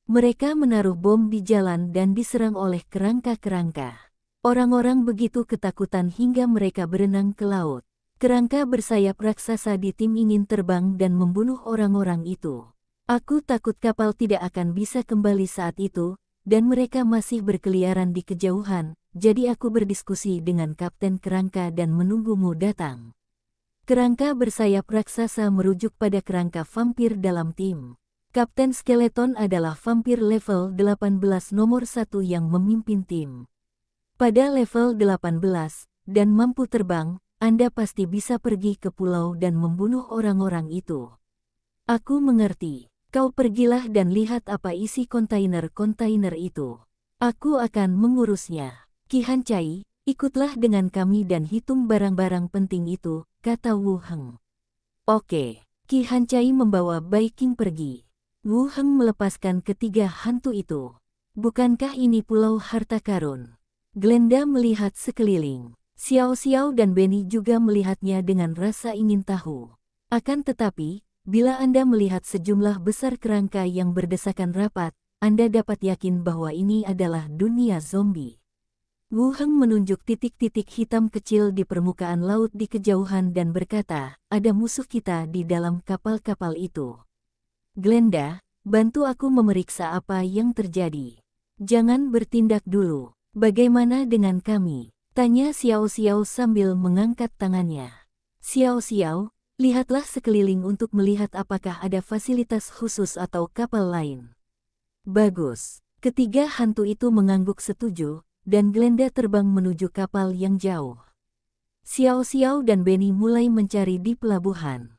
Mereka menaruh bom di jalan dan diserang oleh kerangka-kerangka. Orang-orang begitu ketakutan hingga mereka berenang ke laut. Kerangka bersayap raksasa di tim ingin terbang dan membunuh orang-orang itu. Aku takut kapal tidak akan bisa kembali saat itu, dan mereka masih berkeliaran di kejauhan, jadi aku berdiskusi dengan Kapten Kerangka dan menunggumu datang. Kerangka bersayap raksasa merujuk pada kerangka vampir dalam tim. Kapten Skeleton adalah vampir level 18 nomor 1 yang memimpin tim. Pada level 18, dan mampu terbang, Anda pasti bisa pergi ke pulau dan membunuh orang-orang itu. Aku mengerti. Kau pergilah dan lihat apa isi kontainer-kontainer itu. Aku akan mengurusnya. Qi Hancai, ikutlah dengan kami dan hitung barang-barang penting itu, kata Wu Heng. Oke. Qi Hancai membawa Bai Qing pergi. Wu Heng melepaskan ketiga hantu itu. Bukankah ini pulau harta karun? Glenda melihat sekeliling. Xiao Xiao dan Benny juga melihatnya dengan rasa ingin tahu. Akan tetapi, bila Anda melihat sejumlah besar kerangka yang berdesakan rapat, Anda dapat yakin bahwa ini adalah dunia zombie. Wu Heng menunjuk titik-titik hitam kecil di permukaan laut di kejauhan dan berkata, ada musuh kita di dalam kapal-kapal itu. Glenda, bantu aku memeriksa apa yang terjadi. Jangan bertindak dulu. Bagaimana dengan kami? Tanya Xiao Xiao sambil mengangkat tangannya. Xiao Xiao, lihatlah sekeliling untuk melihat apakah ada fasilitas khusus atau kapal lain. Bagus. Ketiga hantu itu mengangguk setuju, dan Glenda terbang menuju kapal yang jauh. Xiao Xiao dan Benny mulai mencari di pelabuhan.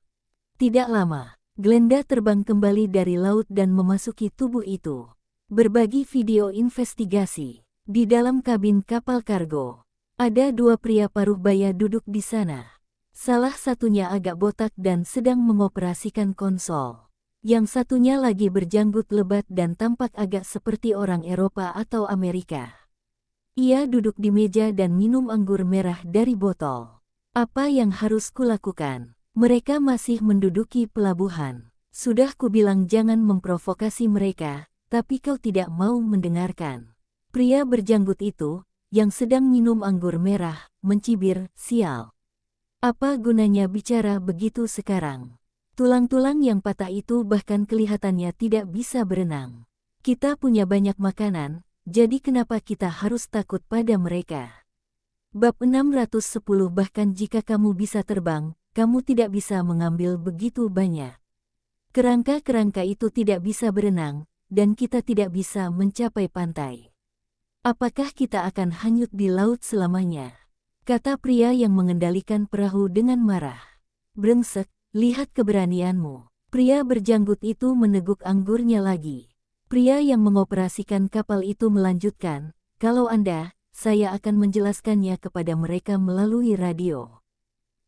Tidak lama, Glenda terbang kembali dari laut dan memasuki tubuh itu. Berbagi video investigasi. Di dalam kabin kapal kargo, ada dua pria paruh baya duduk di sana. Salah satunya agak botak dan sedang mengoperasikan konsol. Yang satunya lagi berjanggut lebat dan tampak agak seperti orang Eropa atau Amerika. Ia duduk di meja dan minum anggur merah dari botol. Apa yang harus kulakukan? Mereka masih menduduki pelabuhan. Sudah kubilang jangan memprovokasi mereka, tapi kau tidak mau mendengarkan. Pria berjanggut itu, yang sedang minum anggur merah, mencibir, sial. Apa gunanya bicara begitu sekarang? Tulang-tulang yang patah itu bahkan kelihatannya tidak bisa berenang. Kita punya banyak makanan, jadi kenapa kita harus takut pada mereka? Bab 610 bahkan jika kamu bisa terbang, kamu tidak bisa mengambil begitu banyak. Kerangka-kerangka itu tidak bisa berenang, dan kita tidak bisa mencapai pantai. Apakah kita akan hanyut di laut selamanya? Kata pria yang mengendalikan perahu dengan marah. Brengsek, lihat keberanianmu. Pria berjanggut itu meneguk anggurnya lagi. Pria yang mengoperasikan kapal itu melanjutkan, kalau Anda, saya akan menjelaskannya kepada mereka melalui radio.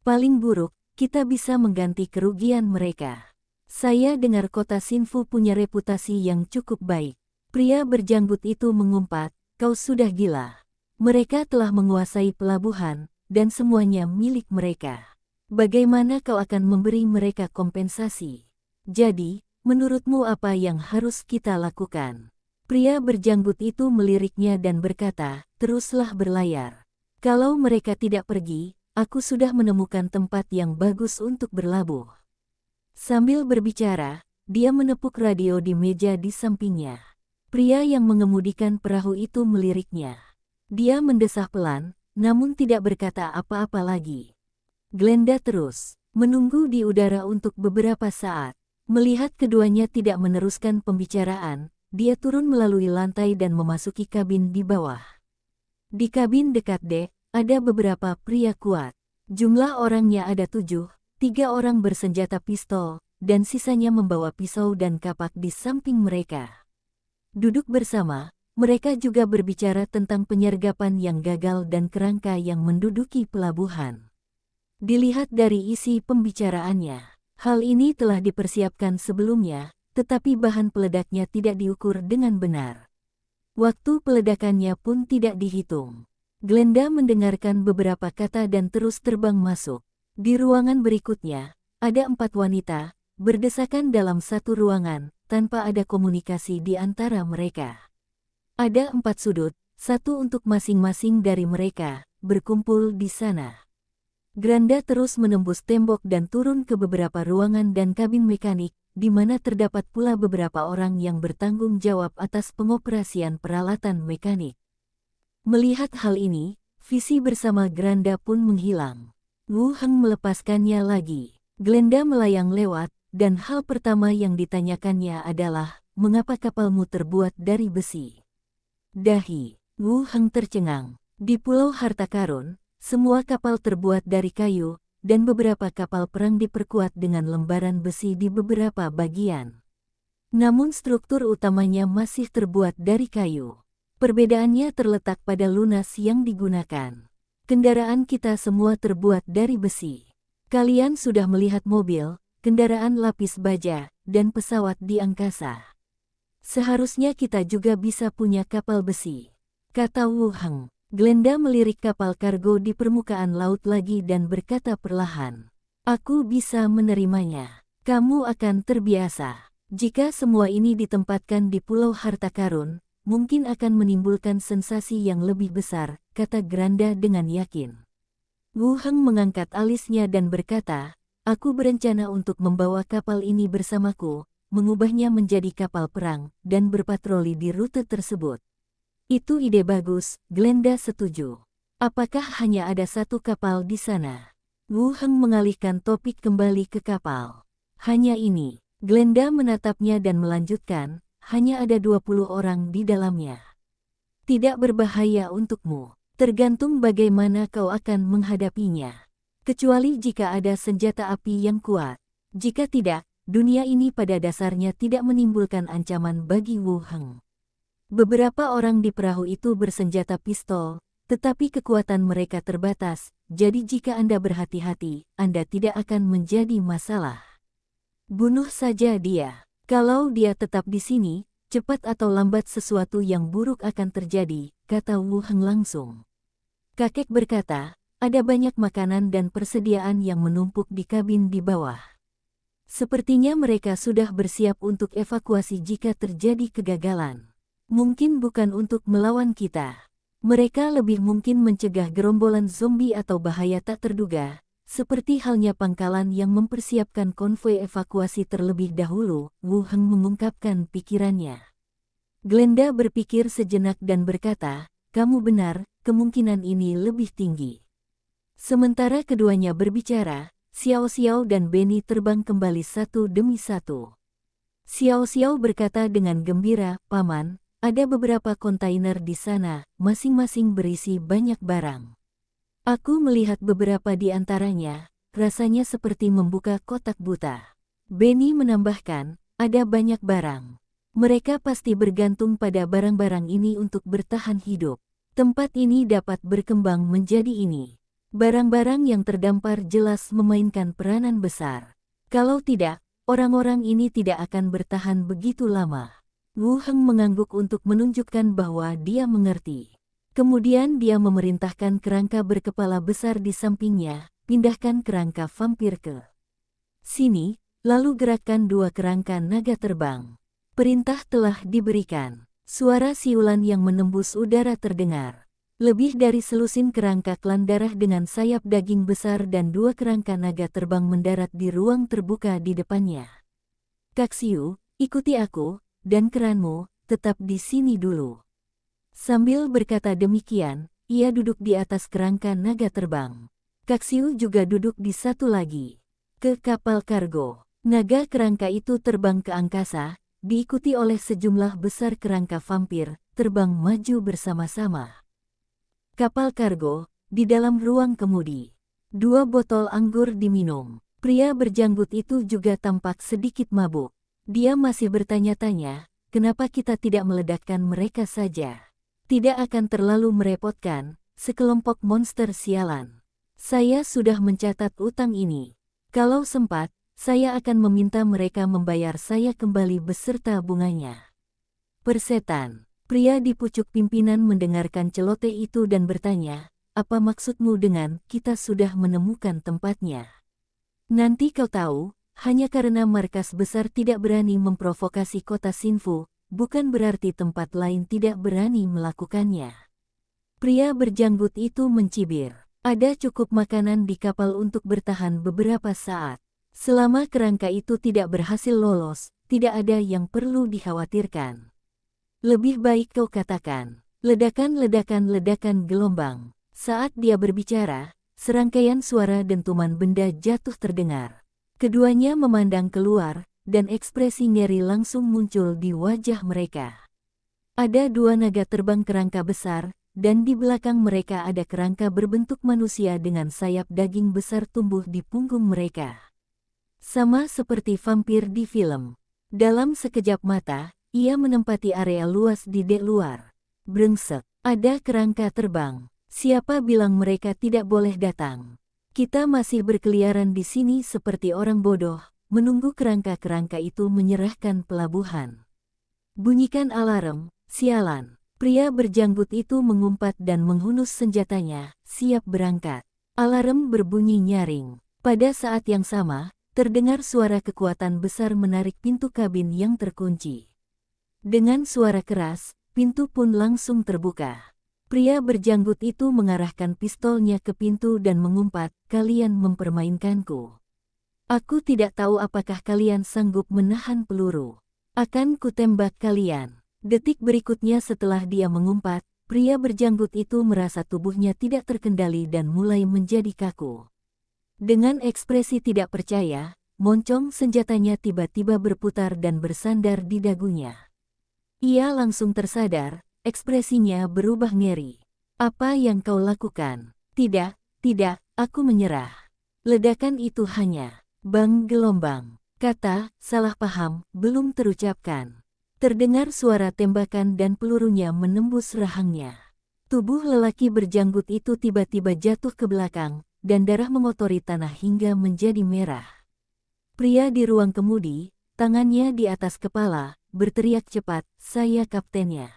Paling buruk, kita bisa mengganti kerugian mereka. Saya dengar kota Xinfu punya reputasi yang cukup baik. Pria berjanggut itu mengumpat, kau sudah gila. Mereka telah menguasai pelabuhan, dan semuanya milik mereka. Bagaimana kau akan memberi mereka kompensasi? Jadi, menurutmu apa yang harus kita lakukan? Pria berjanggut itu meliriknya dan berkata, teruslah berlayar. Kalau mereka tidak pergi, aku sudah menemukan tempat yang bagus untuk berlabuh. Sambil berbicara, dia menepuk radio di meja di sampingnya. Pria yang mengemudikan perahu itu meliriknya. Dia mendesah pelan, namun tidak berkata apa-apa lagi. Glenda terus menunggu di udara untuk beberapa saat. Melihat keduanya tidak meneruskan pembicaraan, dia turun melalui lantai dan memasuki kabin di bawah. Di kabin dekat dek, ada beberapa pria kuat. Jumlah orangnya ada 7, 3 orang bersenjata pistol, dan sisanya membawa pisau dan kapak di samping mereka. Duduk bersama, mereka juga berbicara tentang penyergapan yang gagal dan kerangka yang menduduki pelabuhan. Dilihat dari isi pembicaraannya, hal ini telah dipersiapkan sebelumnya, tetapi bahan peledaknya tidak diukur dengan benar. Waktu peledakannya pun tidak dihitung. Glenda mendengarkan beberapa kata dan terus terbang masuk. Di ruangan berikutnya, ada 4 wanita, berdesakan dalam satu ruangan, tanpa ada komunikasi di antara mereka. Ada 4 sudut, satu untuk masing-masing dari mereka, berkumpul di sana. Granda terus menembus tembok dan turun ke beberapa ruangan dan kabin mekanik, di mana terdapat pula beberapa orang yang bertanggung jawab atas pengoperasian peralatan mekanik. Melihat hal ini, visi bersama Granda pun menghilang. Wu Heng melepaskannya lagi. Glenda melayang lewat, dan hal pertama yang ditanyakannya adalah, mengapa kapalmu terbuat dari besi? Dahi. Wu Heng tercengang. Di Pulau Harta Karun, semua kapal terbuat dari kayu, dan beberapa kapal perang diperkuat dengan lembaran besi di beberapa bagian. Namun struktur utamanya masih terbuat dari kayu. Perbedaannya terletak pada lunas yang digunakan. Kendaraan kita semua terbuat dari besi. Kalian sudah melihat mobil, kendaraan lapis baja, dan pesawat di angkasa. Seharusnya kita juga bisa punya kapal besi, kata Wu Heng. Glenda melirik kapal kargo di permukaan laut lagi dan berkata perlahan, "Aku bisa menerimanya. Kamu akan terbiasa. Jika semua ini ditempatkan di Pulau Harta Karun, mungkin akan menimbulkan sensasi yang lebih besar," kata Granda dengan yakin. Wu Heng mengangkat alisnya dan berkata, "Aku berencana untuk membawa kapal ini bersamaku, mengubahnya menjadi kapal perang, dan berpatroli di rute tersebut." Itu ide bagus, Glenda setuju. Apakah hanya ada satu kapal di sana? Wu Heng mengalihkan topik kembali ke kapal. Hanya ini. Glenda menatapnya dan melanjutkan, hanya ada 20 orang di dalamnya. Tidak berbahaya untukmu. Tergantung bagaimana kau akan menghadapinya. Kecuali jika ada senjata api yang kuat. Jika tidak, dunia ini pada dasarnya tidak menimbulkan ancaman bagi Wu Heng. Beberapa orang di perahu itu bersenjata pistol, tetapi kekuatan mereka terbatas, jadi jika Anda berhati-hati, Anda tidak akan menjadi masalah. Bunuh saja dia. Kalau dia tetap di sini, cepat atau lambat sesuatu yang buruk akan terjadi, kata Wu Heng langsung. Kakek berkata, ada banyak makanan dan persediaan yang menumpuk di kabin di bawah. Sepertinya mereka sudah bersiap untuk evakuasi jika terjadi kegagalan. Mungkin bukan untuk melawan kita. Mereka lebih mungkin mencegah gerombolan zombie atau bahaya tak terduga, seperti halnya pangkalan yang mempersiapkan konvoi evakuasi terlebih dahulu, Wu Heng mengungkapkan pikirannya. Glenda berpikir sejenak dan berkata, kamu benar, kemungkinan ini lebih tinggi. Sementara keduanya berbicara, Xiao Xiao dan Benny terbang kembali satu demi satu. Xiao Xiao berkata dengan gembira, Paman, ada beberapa kontainer di sana, masing-masing berisi banyak barang. Aku melihat beberapa di antaranya, rasanya seperti membuka kotak buta. Benny menambahkan, ada banyak barang. Mereka pasti bergantung pada barang-barang ini untuk bertahan hidup. Tempat ini dapat berkembang menjadi ini. Barang-barang yang terdampar jelas memainkan peranan besar. Kalau tidak, orang-orang ini tidak akan bertahan begitu lama. Wu Heng mengangguk untuk menunjukkan bahwa dia mengerti. Kemudian dia memerintahkan kerangka berkepala besar di sampingnya, pindahkan kerangka vampir ke sini, lalu gerakkan dua kerangka naga terbang. Perintah telah diberikan. Suara siulan yang menembus udara terdengar. Lebih dari selusin kerangka klan darah dengan sayap daging besar dan dua kerangka naga terbang mendarat di ruang terbuka di depannya. Kaxiu, ikuti aku. Dan keranmu, tetap di sini dulu. Sambil berkata demikian, ia duduk di atas kerangka naga terbang. Kaxiu juga duduk di satu lagi. Ke kapal kargo. Naga kerangka itu terbang ke angkasa, diikuti oleh sejumlah besar kerangka vampir, terbang maju bersama-sama. Kapal kargo, di dalam ruang kemudi. 2 botol anggur diminum. Pria berjanggut itu juga tampak sedikit mabuk. Dia masih bertanya-tanya, kenapa kita tidak meledakkan mereka saja? Tidak akan terlalu merepotkan, sekelompok monster sialan. Saya sudah mencatat utang ini. Kalau sempat, saya akan meminta mereka membayar saya kembali beserta bunganya. Persetan, pria di pucuk pimpinan mendengarkan celoteh itu dan bertanya, apa maksudmu dengan kita sudah menemukan tempatnya? Nanti kau tahu. Hanya karena markas besar tidak berani memprovokasi kota Xinfu, bukan berarti tempat lain tidak berani melakukannya. Pria berjanggut itu mencibir. Ada cukup makanan di kapal untuk bertahan beberapa saat. Selama kerangka itu tidak berhasil lolos, tidak ada yang perlu dikhawatirkan. Lebih baik kau katakan, ledakan gelombang. Saat dia berbicara, serangkaian suara dentuman benda jatuh terdengar. Keduanya memandang keluar, dan ekspresi ngeri langsung muncul di wajah mereka. Ada dua naga terbang kerangka besar, dan di belakang mereka ada kerangka berbentuk manusia dengan sayap daging besar tumbuh di punggung mereka. Sama seperti vampir di film. Dalam sekejap mata, ia menempati area luas di dek luar. Brengsek, ada kerangka terbang. Siapa bilang mereka tidak boleh datang? Kita masih berkeliaran di sini seperti orang bodoh, menunggu kerangka-kerangka itu menyerahkan pelabuhan. Bunyikan alarm, sialan. Pria berjanggut itu mengumpat dan menghunus senjatanya, siap berangkat. Alarm berbunyi nyaring. Pada saat yang sama, terdengar suara kekuatan besar menarik pintu kabin yang terkunci. Dengan suara keras, pintu pun langsung terbuka. Pria berjanggut itu mengarahkan pistolnya ke pintu dan mengumpat, "Kalian mempermainkanku. Aku tidak tahu apakah kalian sanggup menahan peluru. Akan kutembak kalian." Detik berikutnya setelah dia mengumpat, pria berjanggut itu merasa tubuhnya tidak terkendali dan mulai menjadi kaku. Dengan ekspresi tidak percaya, moncong senjatanya tiba-tiba berputar dan bersandar di dagunya. Ia langsung tersadar, ekspresinya berubah ngeri. "Apa yang kau lakukan?" Tidak, aku menyerah." Ledakan itu hanya bang gelombang. Kata, salah paham, belum terucapkan. Terdengar suara tembakan dan pelurunya menembus rahangnya. Tubuh lelaki berjanggut itu tiba-tiba jatuh ke belakang, dan darah mengotori tanah hingga menjadi merah. Pria di ruang kemudi, tangannya di atas kepala, berteriak cepat, "Saya kaptennya.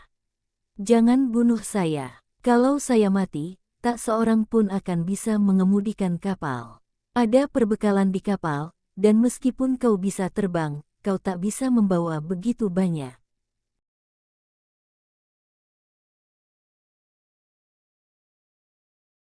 Jangan bunuh saya. Kalau saya mati, tak seorang pun akan bisa mengemudikan kapal. Ada perbekalan di kapal, dan meskipun kau bisa terbang, kau tak bisa membawa begitu banyak."